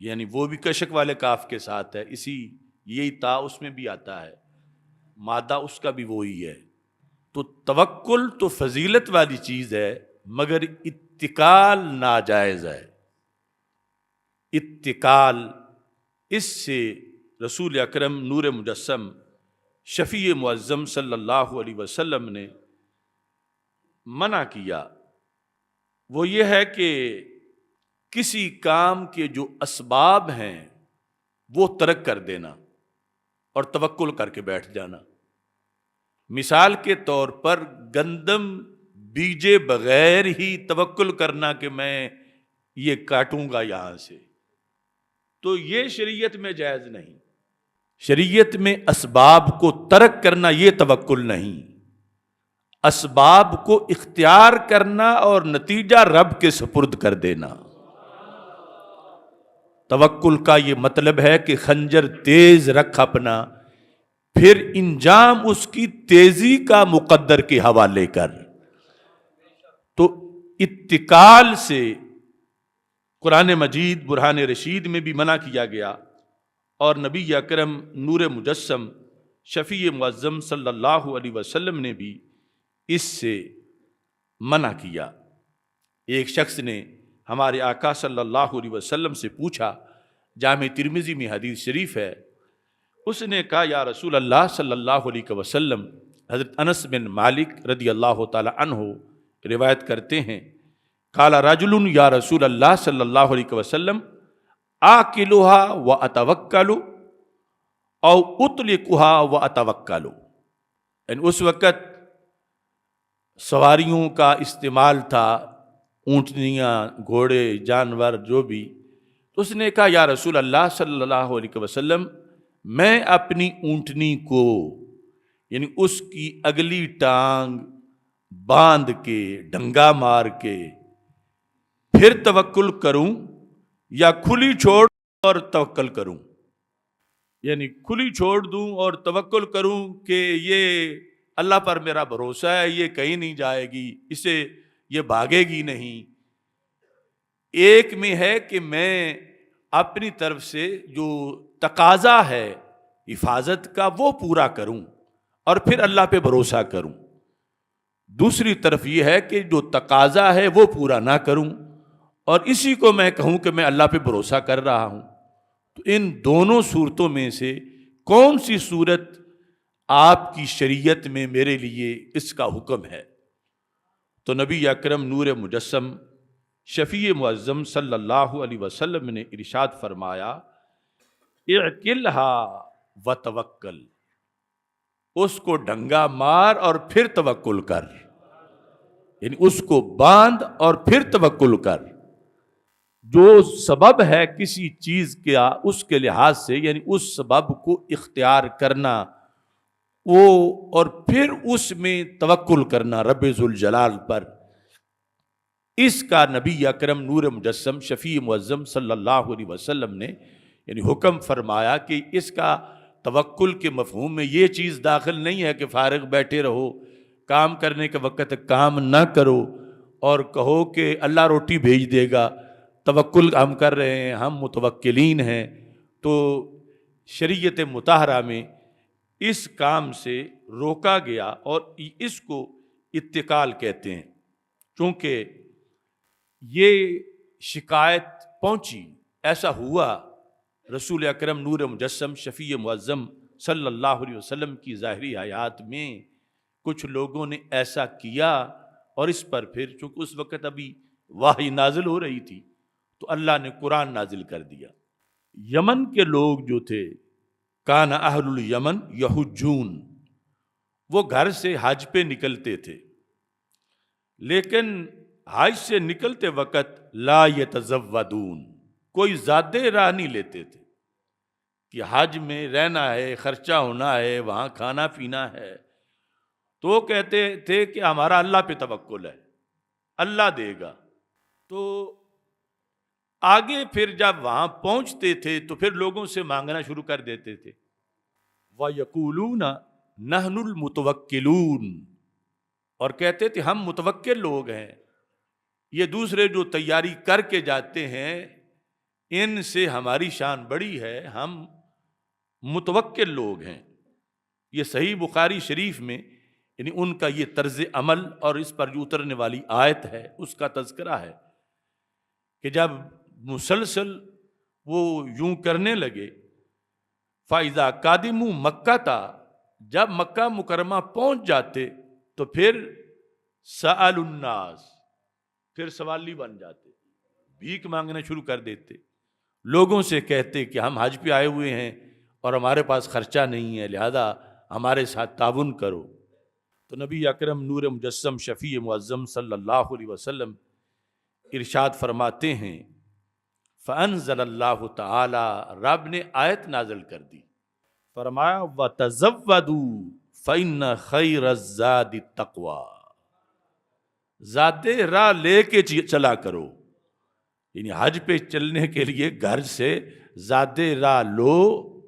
یعنی وہ بھی کشک والے کاف کے ساتھ ہے، یہی تا اس میں بھی آتا ہے، مادہ اس کا بھی وہی ہے۔ تو توکل تو فضیلت والی چیز ہے، مگر اتکال ناجائز ہے۔ اتکال، اس سے رسول اکرم نور مجسم شفیع معظم صلی اللہ علیہ وسلم نے منع کیا۔ وہ یہ ہے کہ کسی کام کے جو اسباب ہیں وہ ترک کر دینا اور توکل کر کے بیٹھ جانا۔ مثال کے طور پر گندم بیجے بغیر ہی توکل کرنا کہ میں یہ کاٹوں گا یہاں سے، تو یہ شریعت میں جائز نہیں۔ شریعت میں اسباب کو ترک کرنا یہ توکل نہیں، اسباب کو اختیار کرنا اور نتیجہ رب کے سپرد کر دینا۔ توکل کا یہ مطلب ہے کہ خنجر تیز رکھ اپنا، پھر انجام اس کی تیزی کا مقدر کے حوالے کر۔ تو اتکال سے قرآن مجید برہان رشید میں بھی منع کیا گیا، اور نبی اکرم نور مجسم شفیع معظم صلی اللہ علیہ وسلم نے بھی اس سے منع کیا۔ ایک شخص نے ہمارے آقا صلی اللہ علیہ وسلم سے پوچھا، جامع ترمذی میں حدیث شریف ہے، اس نے کہا یا رسول اللہ صلی اللہ علیہ وسلم حضرت انس بن مالک رضی اللہ تعالی عنہ روایت کرتے ہیں، قال رجل یا رسول اللہ صلی اللہ علیہ وسلم آکلها و اتوکل او اطلقها و اتوکل، یعنی اس وقت سواریوں کا استعمال تھا، اونٹنیاں، گھوڑے، جانور جو بھی. تو اس نے کہا یا رسول اللہ صلی اللہ علیہ وسلم میں اپنی اونٹنی کو یعنی اس کی اگلی ٹانگ باندھ کے ڈنگا مار کے پھر توکل کروں یا کھلی چھوڑ اور توکل کروں، یعنی کھلی چھوڑ دوں اور توکل کروں کہ یہ اللہ پر میرا بھروسہ ہے، یہ کہیں نہیں جائے گی، اسے یہ بھاگے گی نہیں. ایک میں ہے کہ میں اپنی طرف سے جو تقاضا ہے حفاظت کا وہ پورا کروں اور پھر اللہ پہ بھروسہ کروں. دوسری طرف یہ ہے کہ جو تقاضا ہے وہ پورا نہ کروں اور اسی کو میں کہوں کہ میں اللہ پہ بھروسہ کر رہا ہوں. تو ان دونوں صورتوں میں سے کون سی صورت آپ کی شریعت میں میرے لیے اس کا حکم ہے؟ تو نبی اکرم نور مجسم شفیع معظم صلی اللہ علیہ وسلم نے ارشاد فرمایا اعقلھا وتوکل، اس کو ڈنگا مار اور پھر توکل کر، یعنی اس کو باندھ اور پھر توکل کر. جو سبب ہے کسی چیز کا اس کے لحاظ سے یعنی اس سبب کو اختیار کرنا وہ اور پھر اس میں توکل کرنا رب ذوالجلال پر، اس کا نبی اکرم نور مجسم شفیع معظم صلی اللہ علیہ وسلم نے یعنی حکم فرمایا کہ اس کا توکل کے مفہوم میں یہ چیز داخل نہیں ہے کہ فارغ بیٹھے رہو، کام کرنے کے وقت کام نہ کرو اور کہو کہ اللہ روٹی بھیج دے گا، توکل ہم کر رہے ہیں، ہم متوکلین ہیں. تو شریعت مطہرہ میں اس کام سے روکا گیا اور اس کو اتکال کہتے ہیں. چونکہ یہ شکایت پہنچی، ایسا ہوا رسول اکرم نور مجسم شفیع معظم صلی اللہ علیہ وسلم کی ظاہری حیات میں کچھ لوگوں نے ایسا کیا اور اس پر پھر چونکہ اس وقت ابھی وحی نازل ہو رہی تھی تو اللہ نے قرآن نازل کر دیا. یمن کے لوگ جو تھے کان اہل الیمن یحجون، وہ گھر سے حج پہ نکلتے تھے لیکن حج سے نکلتے وقت لا یتزودون، کوئی زیادہ راہ نہیں لیتے تھے کہ حج میں رہنا ہے، خرچہ ہونا ہے، وہاں کھانا پینا ہے. تو وہ کہتے تھے کہ ہمارا اللہ پہ توکل ہے، اللہ دے گا. تو آگے پھر جب وہاں پہنچتے تھے تو پھر لوگوں سے مانگنا شروع کر دیتے تھے. وَيَقُولُونَ نَحْنُ الْمُتَوَكِّلُونَ، اور کہتے تھے ہم متوکل لوگ ہیں، یہ دوسرے جو تیاری کر کے جاتے ہیں ان سے ہماری شان بڑی ہے، ہم متوکل لوگ ہیں. یہ صحیح بخاری شریف میں یعنی ان کا یہ طرز عمل اور اس پر جو اترنے والی آیت ہے اس کا تذکرہ ہے کہ جب مسلسل وہ یوں کرنے لگے فَإِذَا قَادِمُوا مَكَّةَ، جب مکہ مکرمہ پہنچ جاتے تو پھر سألوا الناس، پھر سوالی بن جاتے، بھیک مانگنا شروع کر دیتے، لوگوں سے کہتے کہ ہم حج پہ آئے ہوئے ہیں اور ہمارے پاس خرچہ نہیں ہے لہذا ہمارے ساتھ تعاون کرو. تو نبی اکرم نور مجسم شفیع معظم صلی اللہ علیہ وسلم ارشاد فرماتے ہیں فَأَنزَلَ اللَّهُ تعالی، رب نے آیت نازل کر دی، فرمایا وَتَزَوَّدُوا فَإِنَّ خَيْرَ الزَّادِ التَّقْوَىٰ، زیادہ راہ لے کے چلا کرو، یعنی حج پہ چلنے کے لیے گھر سے زیادہ راہ لو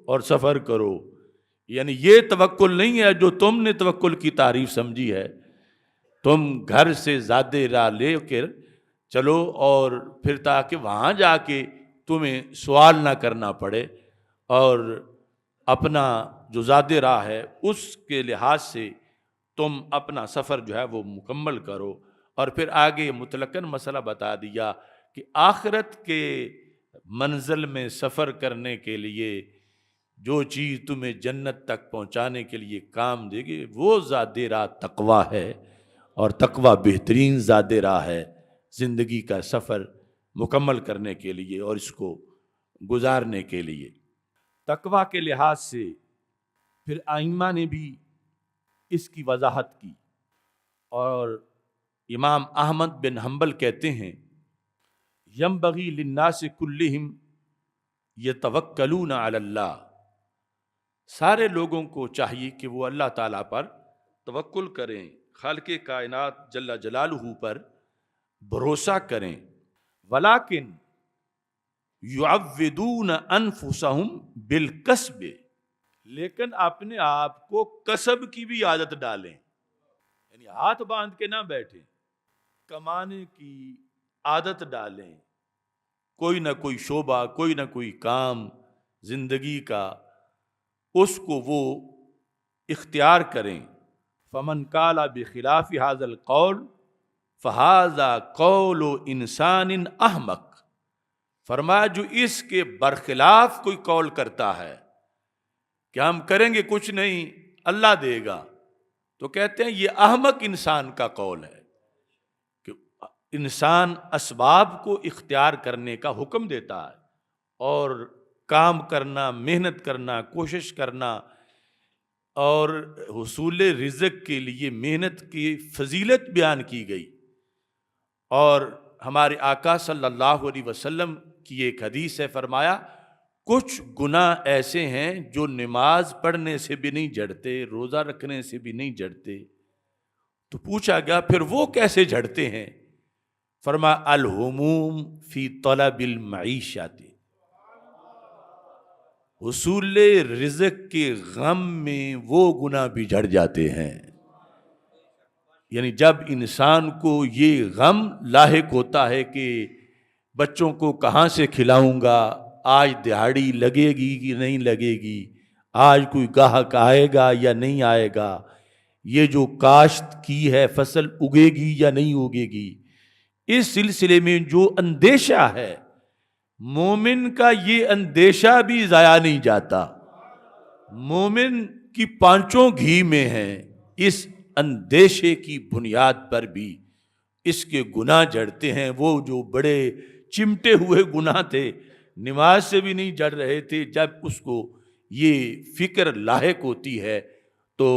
اور سفر کرو. یعنی یہ توکل نہیں ہے جو تم نے توکل کی تعریف سمجھی ہے، تم گھر سے زیادہ راہ لے کر چلو اور پھر تاکہ وہاں جا کے تمہیں سوال نہ کرنا پڑے اور اپنا جو زیادہ راہ ہے اس کے لحاظ سے تم اپنا سفر جو ہے وہ مکمل کرو. اور پھر آگے مطلقاً مسئلہ بتا دیا کہ آخرت کے منزل میں سفر کرنے کے لیے جو چیز تمہیں جنت تک پہنچانے کے لیے کام دے گی وہ زاد راہ تقویٰ ہے، اور تقویٰ بہترین زاد راہ ہے زندگی کا سفر مکمل کرنے کے لیے اور اس کو گزارنے کے لیے۔ تقویٰ کے لحاظ سے پھر ائمہ نے بھی اس کی وضاحت کی، اور امام احمد بن حنبل کہتے ہیں ینبغی للناس کلہم یتوکلون علی اللہ، سارے لوگوں کو چاہیے کہ وہ اللہ تعالیٰ پر توکل کریں، خالق کائنات جل جلالہ پر بھروسہ کریں، ولیکن یعودون انفسہم بالکسب، لیکن اپنے آپ کو کسب کی بھی عادت ڈالیں، یعنی ہاتھ باندھ کے نہ بیٹھیں، کمانے کی عادت ڈالیں، کوئی نہ کوئی شعبہ، کوئی نہ کوئی کام زندگی کا اس کو وہ اختیار کریں۔ فمن قال بخلاف هذا القول فهذا قول انسان احمق، فرمایا جو اس کے برخلاف کوئی قول کرتا ہے کہ ہم کریں گے کچھ نہیں اللہ دے گا، تو کہتے ہیں یہ احمق انسان کا قول ہے کہ انسان اسباب کو اختیار کرنے کا حکم دیتا ہے اور کام کرنا، محنت کرنا، کوشش کرنا اور حصول رزق کے لیے محنت کی فضیلت بیان کی گئی۔ اور ہمارے آقا صلی اللہ علیہ وسلم کی ایک حدیث ہے، فرمایا کچھ گناہ ایسے ہیں جو نماز پڑھنے سے بھی نہیں جھڑتے، روزہ رکھنے سے بھی نہیں جھڑتے۔ تو پوچھا گیا پھر وہ کیسے جھڑتے ہیں؟ فرمایا الہموم فی طلب المعیشت، حصول رزق کے غم میں وہ گناہ بھی جھڑ جاتے ہیں۔ یعنی جب انسان کو یہ غم لاحق ہوتا ہے کہ بچوں کو کہاں سے کھلاؤں گا، آج دہاڑی لگے گی کہ نہیں لگے گی، آج کوئی گاہک آئے گا یا نہیں آئے گا، یہ جو کاشت کی ہے فصل اگے گی یا نہیں اگے گی، اس سلسلے میں جو اندیشہ ہے مومن کا، یہ اندیشہ بھی ضائع نہیں جاتا، مومن کی پانچوں گھی میں ہیں، اس اندیشے کی بنیاد پر بھی اس کے گناہ جڑتے ہیں۔ وہ جو بڑے چمٹے ہوئے گناہ تھے، نماز سے بھی نہیں جڑ رہے تھے، جب اس کو یہ فکر لاحق ہوتی ہے تو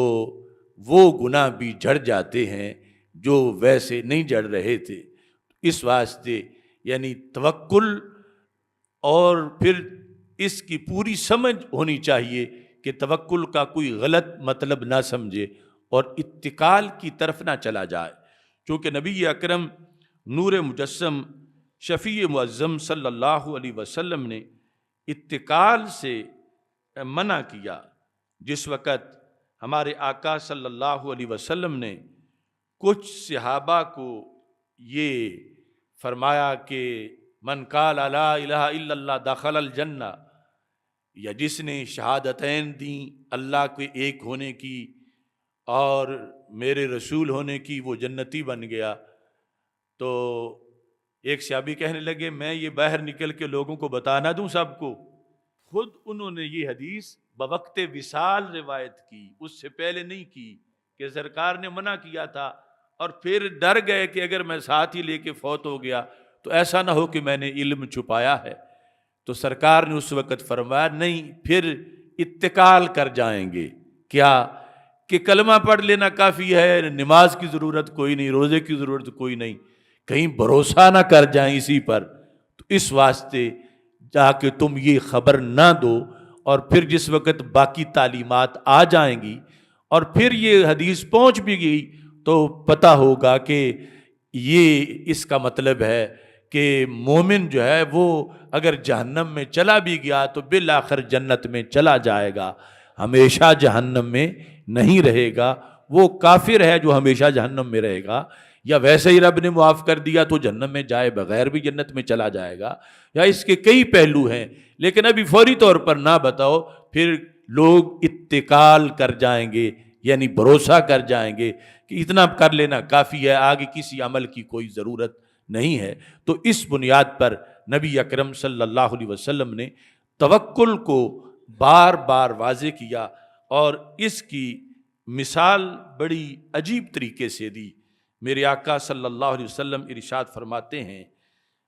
وہ گناہ بھی جڑ جاتے ہیں جو ویسے نہیں جڑ رہے تھے۔ اس واسطے یعنی توکل، اور پھر اس کی پوری سمجھ ہونی چاہیے کہ توکل کا کوئی غلط مطلب نہ سمجھے اور اتکال کی طرف نہ چلا جائے، چونکہ نبی اکرم نور مجسم شفیع معظم صلی اللہ علیہ وسلم نے اتکال سے منع کیا۔ جس وقت ہمارے آقا صلی اللہ علیہ وسلم نے کچھ صحابہ کو یہ فرمایا کہ من قال لا الہ الا اللہ دخل الجنہ، یا جس نے شہادتین دیں اللہ کے ایک ہونے کی اور میرے رسول ہونے کی، وہ جنتی بن گیا۔ تو ایک صحابی کہنے لگے میں یہ باہر نکل کے لوگوں کو بتا نہ دوں سب کو؟ خود انہوں نے یہ حدیث بوقت وصال روایت کی، اس سے پہلے نہیں کی کہ سرکار نے منع کیا تھا، اور پھر ڈر گئے کہ اگر میں ساتھ ہی لے کے فوت ہو گیا تو ایسا نہ ہو کہ میں نے علم چھپایا ہے۔ تو سرکار نے اس وقت فرمایا نہیں، پھر اتکال کر جائیں گے، کیا کہ کلمہ پڑھ لینا کافی ہے، نماز کی ضرورت کوئی نہیں، روزے کی ضرورت کوئی نہیں، کہیں بھروسہ نہ کر جائیں اسی پر۔ تو اس واسطے جا کے تم یہ خبر نہ دو، اور پھر جس وقت باقی تعلیمات آ جائیں گی اور پھر یہ حدیث پہنچ بھی گئی تو پتہ ہوگا کہ یہ اس کا مطلب ہے کہ مومن جو ہے وہ اگر جہنم میں چلا بھی گیا تو بالآخر جنت میں چلا جائے گا، ہمیشہ جہنم میں نہیں رہے گا۔ وہ کافر ہے جو ہمیشہ جہنم میں رہے گا، یا ویسے ہی رب نے معاف کر دیا تو جہنم میں جائے بغیر بھی جنت میں چلا جائے گا، یا اس کے کئی پہلو ہیں، لیکن ابھی فوری طور پر نہ بتاؤ، پھر لوگ اتکال کر جائیں گے، یعنی بھروسہ کر جائیں گے کہ اتنا کر لینا کافی ہے، آگے کسی عمل کی کوئی ضرورت نہیں ہے۔ تو اس بنیاد پر نبی اکرم صلی اللہ علیہ وسلم نے توکل کو بار بار واضح کیا اور اس کی مثال بڑی عجیب طریقے سے دی۔ میرے آقا صلی اللہ علیہ وسلم ارشاد فرماتے ہیں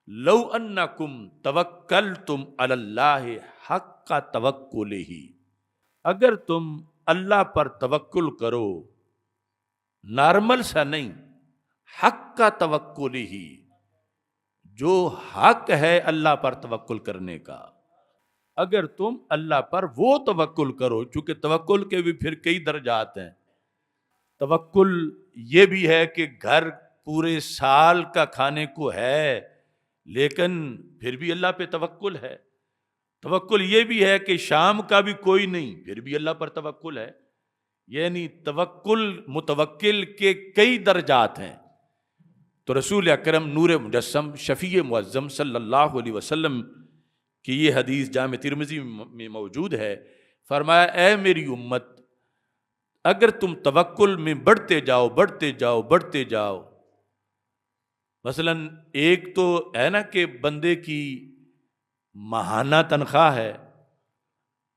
لو انکم توکلتم علی اللہ حق توکلہ، اگر تم اللہ پر توکل کرو نارمل سا نہیں، حق کا توکل ہی، جو حق ہے اللہ پر توکل کرنے کا، اگر تم اللہ پر وہ توکل کرو، چونکہ توکل کے بھی پھر کئی درجات ہیں۔ توکل یہ بھی ہے کہ گھر پورے سال کا کھانے کو ہے لیکن پھر بھی اللہ پہ توکل ہے۔ توکل یہ بھی ہے کہ شام کا بھی کوئی نہیں پھر بھی اللہ پر توکل ہے۔ یعنی توکل متوکل کے کئی درجات ہیں۔ تو رسول اکرم نور مجسم شفیع معظم صلی اللہ علیہ وسلم کی یہ حدیث جامع ترمذی میں موجود ہے، فرمایا اے میری امت، اگر تم توکل میں بڑھتے جاؤ بڑھتے جاؤ بڑھتے جاؤ، مثلا ایک تو ہے نا کہ بندے کی ماہانہ تنخواہ ہے،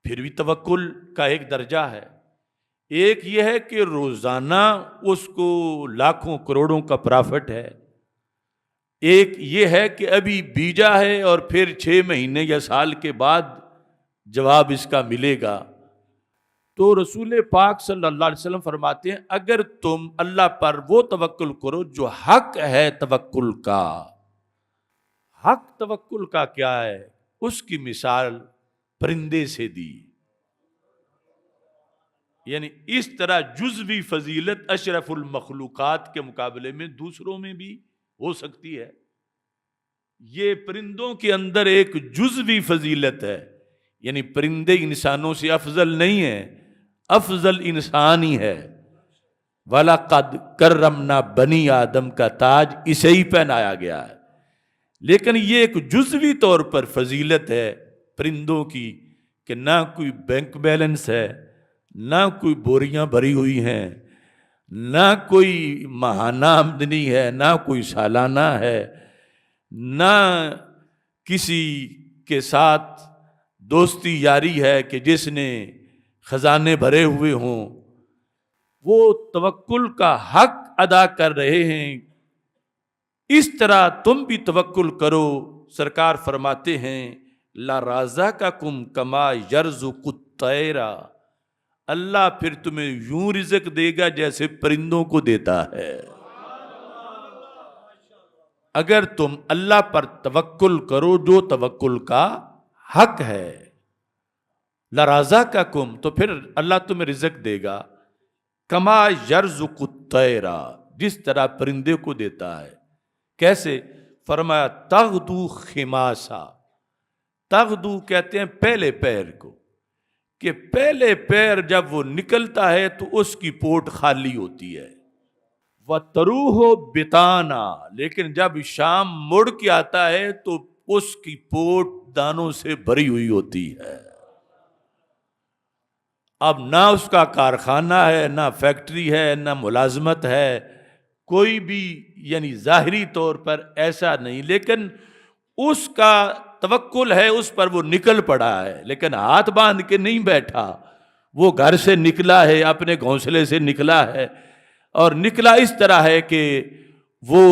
پھر بھی توکل کا ایک درجہ ہے۔ ایک یہ ہے کہ روزانہ اس کو لاکھوں کروڑوں کا پرافٹ ہے۔ ایک یہ ہے کہ ابھی بیجا ہے اور پھر 6 مہینے یا سال کے بعد جواب اس کا ملے گا۔ تو رسول پاک صلی اللہ علیہ وسلم فرماتے ہیں اگر تم اللہ پر وہ توکل کرو جو حق ہے توکل کا۔ حق توکل کا کیا ہے؟ اس کی مثال پرندے سے دی۔ یعنی اس طرح جزوی فضیلت اشرف المخلوقات کے مقابلے میں دوسروں میں بھی ہو سکتی ہے۔ یہ پرندوں کے اندر ایک جزوی فضیلت ہے، یعنی پرندے انسانوں سے افضل نہیں ہیں، افضل انسان ہی ہے۔ وَلَقَدْ كَرَّمْنَا بَنِي آدم کا تاج اسے ہی پہنایا گیا ہے، لیکن یہ ایک جزوی طور پر فضیلت ہے پرندوں کی کہ نہ کوئی بینک بیلنس ہے، نہ کوئی بوریاں بھری ہوئی ہیں، نہ کوئی ماہانہ آمدنی ہے، نہ کوئی سالانہ ہے، نہ کسی کے ساتھ دوستی یاری ہے کہ جس نے خزانے بھرے ہوئے ہوں۔ وہ توکل کا حق ادا کر رہے ہیں۔ اس طرح تم بھی توکل کرو۔ سرکار فرماتے ہیں لَرَزَقَكُمْ كَمَا يَرْزُقُ الطَّيْرَ، اللہ پھر تمہیں یوں رزق دے گا جیسے پرندوں کو دیتا ہے۔ اگر تم اللہ پر توکل کرو جو توکل کا حق ہے، لَرَزَقَكُمْ، تو پھر اللہ تمہیں رزق دے گا، کما یرزق الطیر، جس طرح پرندے کو دیتا ہے۔ کیسے؟ فرمایا تغدو خماسا، تغدو کہتے ہیں پہلے پیر کو، کہ پہلے پیر جب وہ نکلتا ہے تو اس کی پوٹ خالی ہوتی ہے، وَتَرُوحُ بِطَانًا، لیکن جب شام مڑ کے آتا ہے تو اس کی پوٹ دانوں سے بھری ہوئی ہوتی ہے۔ اب نہ اس کا کارخانہ ہے، نہ فیکٹری ہے، نہ ملازمت ہے، کوئی بھی یعنی ظاہری طور پر ایسا نہیں، لیکن اس کا توکل ہے، اس پر وہ نکل پڑا ہے، لیکن ہاتھ باندھ کے نہیں بیٹھا، وہ گھر سے نکلا ہے، اپنے گھونسلے سے نکلا ہے، اور نکلا اس طرح ہے کہ وہ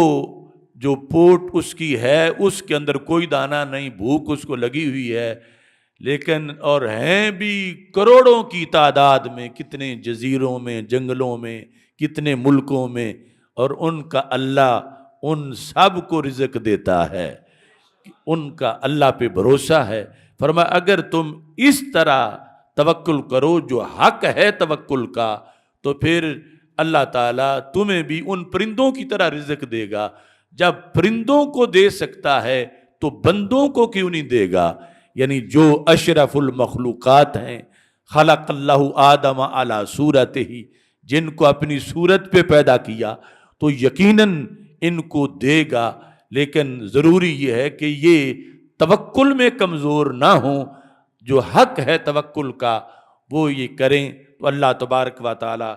جو پوٹ اس کی ہے اس کے اندر کوئی دانہ نہیں، بھوک اس کو لگی ہوئی ہے، لیکن اور ہیں بھی کروڑوں کی تعداد میں، کتنے جزیروں میں، جنگلوں میں، کتنے ملکوں میں، اور ان کا اللہ ان سب کو رزق دیتا ہے، ان کا اللہ پہ بھروسہ ہے۔ فرمایا اگر تم اس طرح توکل کرو جو حق ہے توکل کا، تو پھر اللہ تعالیٰ تمہیں بھی ان پرندوں کی طرح رزق دے گا۔ جب پرندوں کو دے سکتا ہے تو بندوں کو کیوں نہیں دے گا؟ یعنی جو اشرف المخلوقات ہیں، خلق اللہ آدم علی صورتہ، جن کو اپنی صورت پہ پیدا کیا، تو یقیناً ان کو دے گا، لیکن ضروری یہ ہے کہ یہ توکل میں کمزور نہ ہوں، جو حق ہے توکل کا وہ یہ کریں، تو اللہ تبارک و تعالی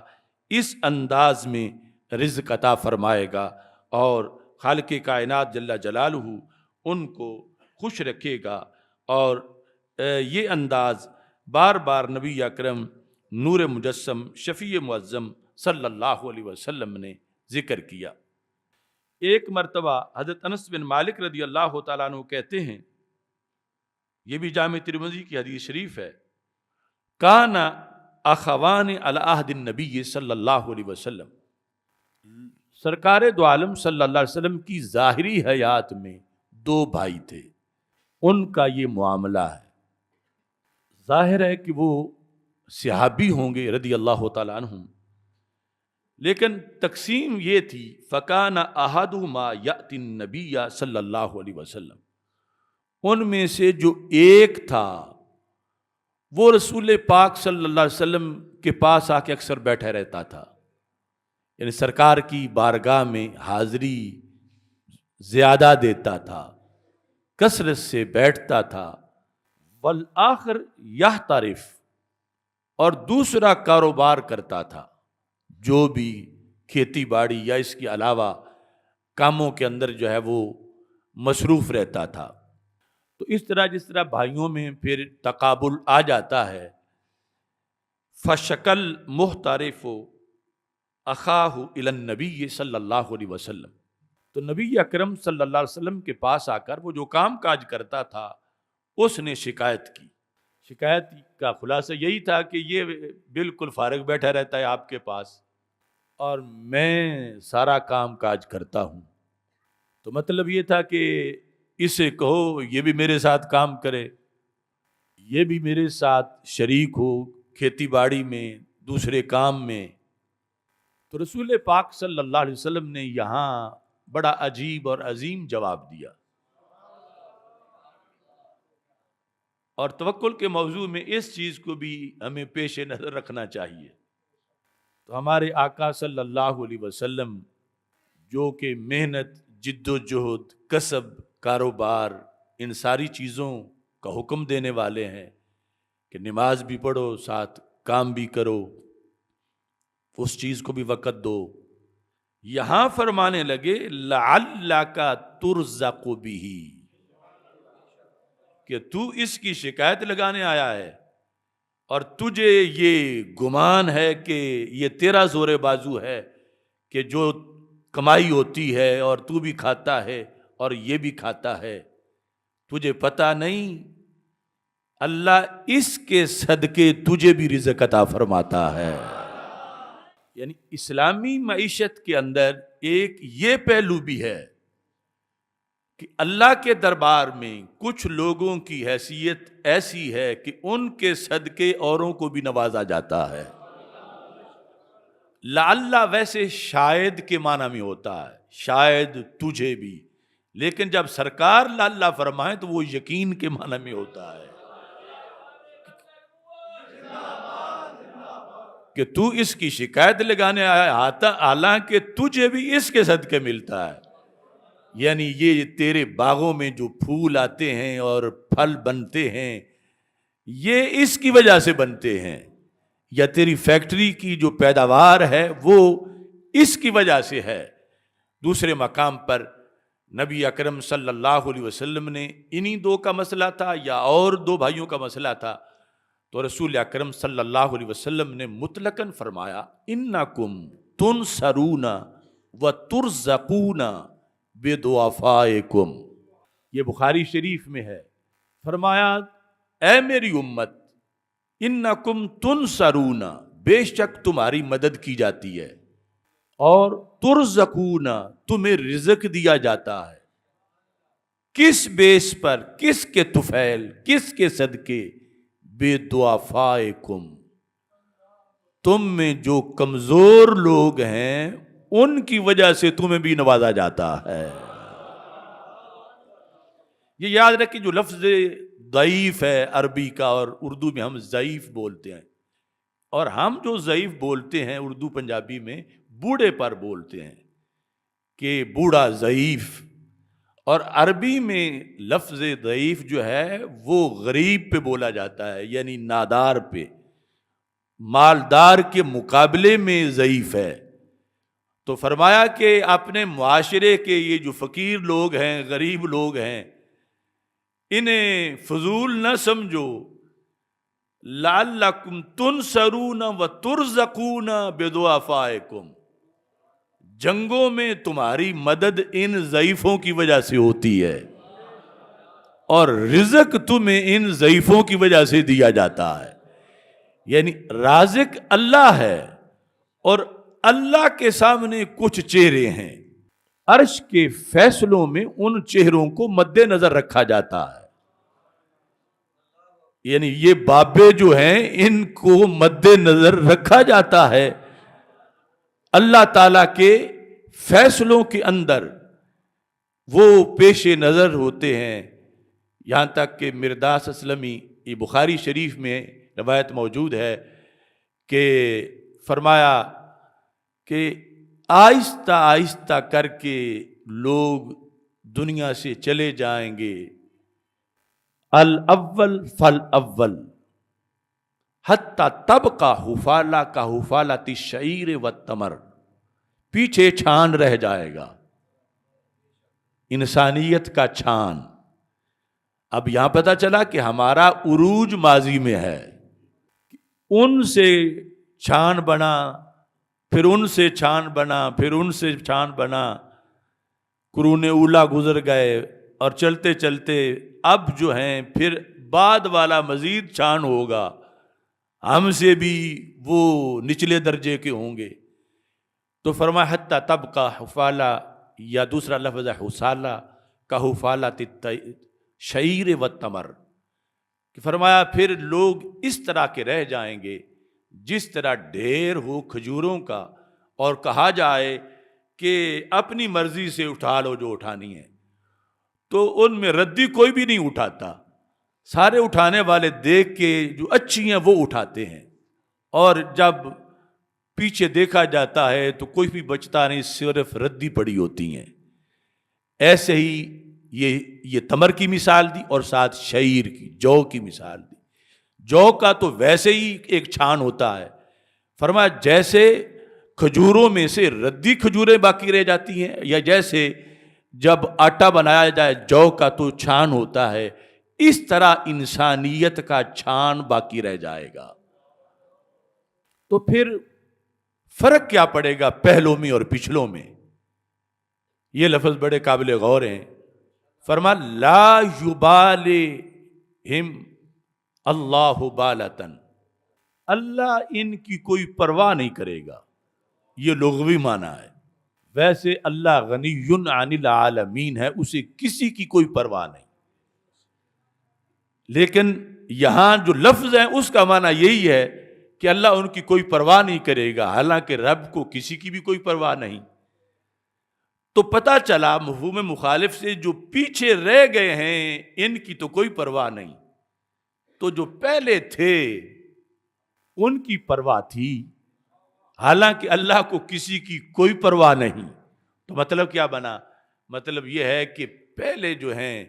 اس انداز میں رزق عطا فرمائے گا، اور خالق کائنات جل جلالہ ان کو خوش رکھے گا۔ اور یہ انداز بار بار نبی اکرم نور مجسم شفیع معظم صلی اللہ علیہ وسلم نے ذکر کیا۔ ایک مرتبہ حضرت انس بن مالک رضی اللہ تعالیٰ عنہ کہتے ہیں، یہ بھی جامع ترمذی کی حدیث شریف ہے، کان اخوان علی عہد النبی صلی اللہ علیہ وسلم، سرکار دو عالم صلی اللہ علیہ وسلم کی ظاہری حیات میں دو بھائی تھے، ان کا یہ معاملہ ہے۔ ظاہر ہے کہ وہ صحابی ہوں گے رضی اللہ تعالیٰ عنہم، لیکن تقسیم یہ تھی، فکان احدہما یأتی النبی صلی اللہ علیہ وسلم، ان میں سے جو ایک تھا وہ رسول پاک صلی اللہ علیہ وسلم کے پاس آ کے اکثر بیٹھا رہتا تھا، یعنی سرکار کی بارگاہ میں حاضری زیادہ دیتا تھا، کثرت سے بیٹھتا تھا۔ والآخر یحترف، اور دوسرا کاروبار کرتا تھا، جو بھی کھیتی باڑی یا اس کے علاوہ کاموں کے اندر جو ہے وہ مصروف رہتا تھا۔ تو اس طرح جس طرح بھائیوں میں پھر تقابل آ جاتا ہے، فشکل محترف اخاہ الی النبی صلی اللہ علیہ وسلم، تو نبی اکرم صلی اللہ علیہ وسلم کے پاس آ کر وہ جو کام کاج کرتا تھا اس نے شکایت کی۔ شکایت کا خلاصہ یہی تھا کہ یہ بالکل فارغ بیٹھا رہتا ہے آپ کے پاس اور میں سارا کام کاج کرتا ہوں۔ تو مطلب یہ تھا کہ اسے کہو یہ بھی میرے ساتھ کام کرے، یہ بھی میرے ساتھ شریک ہو کھیتی باڑی میں، دوسرے کام میں۔ تو رسول پاک صلی اللہ علیہ وسلم نے یہاں بڑا عجیب اور عظیم جواب دیا، اور توکل کے موضوع میں اس چیز کو بھی ہمیں پیش نظر رکھنا چاہیے۔ تو ہمارے آقا صلی اللہ علیہ وسلم جو کہ محنت، جد و جہد، کسب، کاروبار، ان ساری چیزوں کا حکم دینے والے ہیں کہ نماز بھی پڑھو ساتھ کام بھی کرو، اس چیز کو بھی وقت دو۔ یہاں فرمانے لگے لعلک ترزق بہ، کہ تو اس کی شکایت لگانے آیا ہے اور تجھے یہ گمان ہے کہ یہ تیرا زور بازو ہے کہ جو کمائی ہوتی ہے اور تو بھی کھاتا ہے اور یہ بھی کھاتا ہے، تجھے پتہ نہیں اللہ اس کے صدقے تجھے بھی رزق عطا فرماتا ہے۔ یعنی اسلامی معیشت کے اندر ایک یہ پہلو بھی ہے کہ اللہ کے دربار میں کچھ لوگوں کی حیثیت ایسی ہے کہ ان کے صدقے اوروں کو بھی نوازا جاتا ہے۔ لعل ویسے شاید کے معنی میں ہوتا ہے، شاید تجھے بھی، لیکن جب سرکار لعل فرمائے تو وہ یقین کے معنی میں ہوتا ہے کہ تو اس کی شکایت لگانے آیا، حالانکہ تجھے بھی اس کے صدقے ملتا ہے۔ یعنی یہ تیرے باغوں میں جو پھول آتے ہیں اور پھل بنتے ہیں یہ اس کی وجہ سے بنتے ہیں، یا تیری فیکٹری کی جو پیداوار ہے وہ اس کی وجہ سے ہے۔ دوسرے مقام پر نبی اکرم صلی اللہ علیہ وسلم نے انہی دو کا مسئلہ تھا یا اور دو بھائیوں کا مسئلہ تھا، تو رسول اکرم صلی اللہ علیہ وسلم نے مطلقاً فرمایا انکم تنصرون وترزقون بدعفائکم، یہ بخاری شریف میں ہے۔ فرمایا اے میری امت، انکم تنصرون، بے شک تمہاری مدد کی جاتی ہے، اور ترزقون، تمہیں رزق دیا جاتا ہے۔ کس بیس پر؟ کس کے طفیل، کس کے صدقے؟ بدعفائکم، تم میں جو کمزور لوگ ہیں ان کی وجہ سے تمہیں بھی نوازا جاتا ہے۔ یہ یاد رکھیں جو لفظ ضعیف ہے عربی کا، اور اردو میں ہم ضعیف بولتے ہیں، اور ہم جو ضعیف بولتے ہیں اردو پنجابی میں بوڑھے پر بولتے ہیں کہ بوڑھا ضعیف، اور عربی میں لفظ ضعیف جو ہے وہ غریب پہ بولا جاتا ہے، یعنی نادار پہ، مالدار کے مقابلے میں ضعیف ہے۔ تو فرمایا کہ اپنے معاشرے کے یہ جو فقیر لوگ ہیں، غریب لوگ ہیں، انہیں فضول نہ سمجھو، لعلکم تنصرون وترزقون بضعفائکم، جنگوں میں تمہاری مدد ان ضعیفوں کی وجہ سے ہوتی ہے اور رزق تمہیں ان ضعیفوں کی وجہ سے دیا جاتا ہے. یعنی رازق اللہ ہے اور اللہ کے سامنے کچھ چہرے ہیں، عرش کے فیصلوں میں ان چہروں کو مد نظر رکھا جاتا ہے. یعنی یہ بابے جو ہیں ان کو مد نظر رکھا جاتا ہے اللہ تعالیٰ کے فیصلوں کے اندر، وہ پیش نظر ہوتے ہیں. یہاں تک کہ مرداس اسلمی، یہ بخاری شریف میں روایت موجود ہے کہ فرمایا کہ آہستہ آہستہ کر کے لوگ دنیا سے چلے جائیں گے، الاول فالاول حتی تبقى حفالہ کا حفالۃ الشعیر والتمر، پیچھے چھان رہ جائے گا، انسانیت کا چھان. اب یہاں پتہ چلا کہ ہمارا عروج ماضی میں ہے، ان سے چھان بنا، پھر ان سے چھان بنا، پھر ان سے چھان بنا، قرون اولا گزر گئے اور چلتے چلتے اب جو ہیں پھر بعد والا مزید چھان ہوگا، ہم سے بھی وہ نچلے درجے کے ہوں گے. تو فرمایا حتی تبقى حفالہ، یا دوسرا لفظ ہے حسالہ کا حفالۃ الشعیر والتمر، کہ فرمایا پھر لوگ اس طرح کے رہ جائیں گے جس طرح ڈھیر ہو کھجوروں کا اور کہا جائے کہ اپنی مرضی سے اٹھا لو جو اٹھانی ہے، تو ان میں ردی کوئی بھی نہیں اٹھاتا، سارے اٹھانے والے دیکھ کے جو اچھی ہیں وہ اٹھاتے ہیں، اور جب پیچھے دیکھا جاتا ہے تو کوئی بھی بچتا نہیں، صرف ردی پڑی ہوتی ہیں. ایسے ہی یہ تمر کی مثال دی اور ساتھ شعیر کی، جو کی مثال دی. جو کا تو ویسے ہی ایک چھان ہوتا ہے، فرمایا جیسے کھجوروں میں سے ردی کھجوریں باقی رہ جاتی ہیں، یا جیسے جب آٹا بنایا جائے جو کا تو چھان ہوتا ہے، اس طرح انسانیت کا چھان باقی رہ جائے گا. تو پھر فرق کیا پڑے گا پہلوں میں اور پچھلوں میں؟ یہ لفظ بڑے قابل غور ہیں. فرما لا یبالہم اللہ بالتن، اللہ ان کی کوئی پرواہ نہیں کرے گا، یہ لغوی معنی ہے. ویسے اللہ غنی عن العالمین ہے، اسے کسی کی کوئی پرواہ نہیں، لیکن یہاں جو لفظ ہے اس کا معنی یہی ہے کہ اللہ ان کی کوئی پرواہ نہیں کرے گا، حالانکہ رب کو کسی کی بھی کوئی پرواہ نہیں. تو پتہ چلا مفہوم مخالف سے جو پیچھے رہ گئے ہیں ان کی تو کوئی پرواہ نہیں، تو جو پہلے تھے ان کی پرواہ تھی، حالانکہ اللہ کو کسی کی کوئی پرواہ نہیں. تو مطلب کیا بنا؟ مطلب یہ ہے کہ پہلے جو ہیں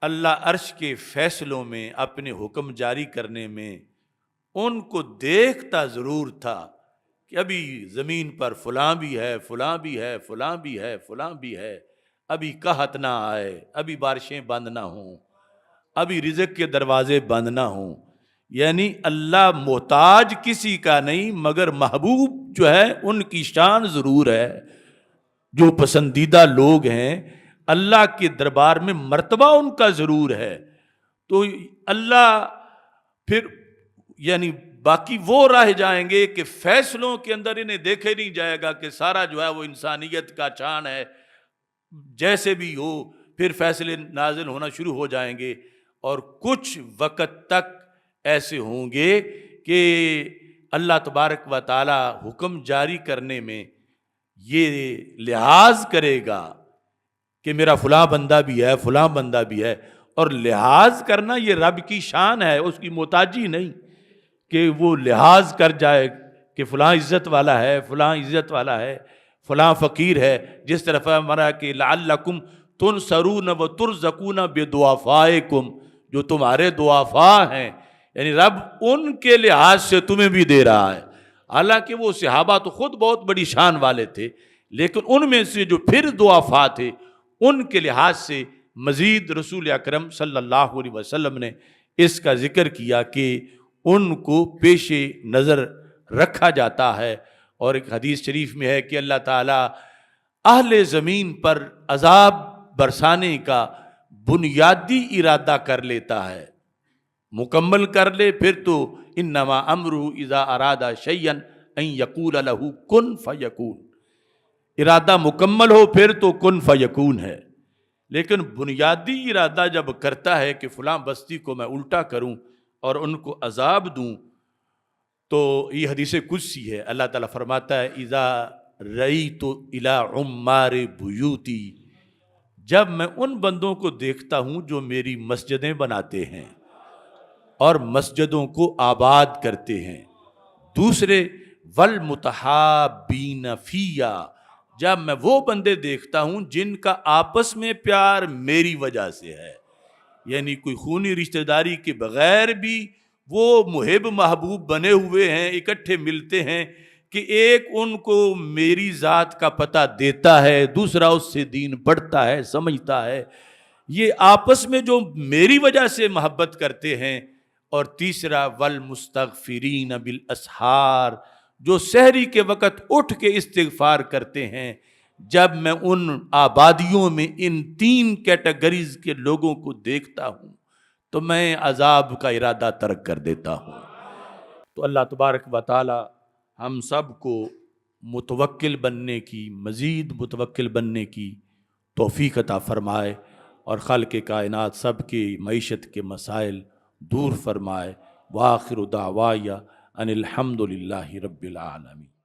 اللہ عرش کے فیصلوں میں اپنے حکم جاری کرنے میں ان کو دیکھتا ضرور تھا کہ ابھی زمین پر فلاں بھی ہے، فلاں بھی ہے، فلاں بھی ہے، فلاں بھی ہے، ابھی قحط نہ آئے، ابھی بارشیں بند نہ ہوں، ابھی رزق کے دروازے بند نہ ہوں. یعنی اللہ محتاج کسی کا نہیں، مگر محبوب جو ہے ان کی شان ضرور ہے. جو پسندیدہ لوگ ہیں اللہ کے دربار میں مرتبہ ان کا ضرور ہے. تو اللہ پھر یعنی باقی وہ رہ جائیں گے کہ فیصلوں کے اندر انہیں دیکھے نہیں جائے گا کہ سارا جو ہے وہ انسانیت کا چھان ہے، جیسے بھی ہو پھر فیصلے نازل ہونا شروع ہو جائیں گے. اور کچھ وقت تک ایسے ہوں گے کہ اللہ تبارک و تعالی حکم جاری کرنے میں یہ لحاظ کرے گا کہ میرا فلاں بندہ بھی ہے، فلاں بندہ بھی ہے. اور لحاظ کرنا یہ رب کی شان ہے، اس کی محتاجی نہیں کہ وہ لحاظ کر جائے کہ فلاں عزت والا ہے، فلاں عزت والا ہے، فلاں فقیر ہے. جس طرح ہمارا کہ لعلکم تنصرون وترزقون بضعفائکم، جو تمہارے ضعفاء ہیں، یعنی رب ان کے لحاظ سے تمہیں بھی دے رہا ہے. حالانکہ وہ صحابہ تو خود بہت بڑی شان والے تھے، لیکن ان میں سے جو پھر ضعفاء تھے ان کے لحاظ سے مزید رسول اکرم صلی اللہ علیہ وسلم نے اس کا ذکر کیا کہ ان کو پیش نظر رکھا جاتا ہے۔ اور ایک حدیث شریف میں ہے کہ اللہ تعالیٰ اہل زمین پر عذاب برسانے کا بنیادی ارادہ کر لیتا ہے، مکمل کر لے پھر تو انما امرہ اذا اراد شیئا ان یقول لہ کن فیکون، ارادہ مکمل ہو پھر تو کن فیکون ہے۔ لیکن بنیادی ارادہ جب کرتا ہے کہ فلاں بستی کو میں الٹا کروں اور ان کو عذاب دوں، تو یہ حدیث قدسی ہے، اللہ تعالیٰ فرماتا ہے اذا رأیت الی عمار بیوتی، جب میں ان بندوں کو دیکھتا ہوں جو میری مسجدیں بناتے ہیں اور مسجدوں کو آباد کرتے ہیں۔ دوسرے والمتحابین فیہ، جب میں وہ بندے دیکھتا ہوں جن کا آپس میں پیار میری وجہ سے ہے، یعنی کوئی خونی رشتہ داری کے بغیر بھی وہ محب محبوب بنے ہوئے ہیں، اکٹھے ملتے ہیں کہ ایک ان کو میری ذات کا پتہ دیتا ہے، دوسرا اس سے دین پڑھتا ہے، سمجھتا ہے، یہ آپس میں جو میری وجہ سے محبت کرتے ہیں۔ اور تیسرا والمستغفرین بالاسحار، جو سحری کے وقت اٹھ کے استغفار کرتے ہیں۔ جب میں ان آبادیوں میں ان تین کیٹیگریز کے لوگوں کو دیکھتا ہوں تو میں عذاب کا ارادہ ترک کر دیتا ہوں۔ تو اللہ تبارک و تعالی ہم سب کو متوکل بننے کی، مزید متوکل بننے کی توفیق عطا فرمائے، اور خالق کائنات سب کی معیشت کے مسائل دور فرمائے۔ وآخر دعوایا ان الحمد للہ رب العالمین۔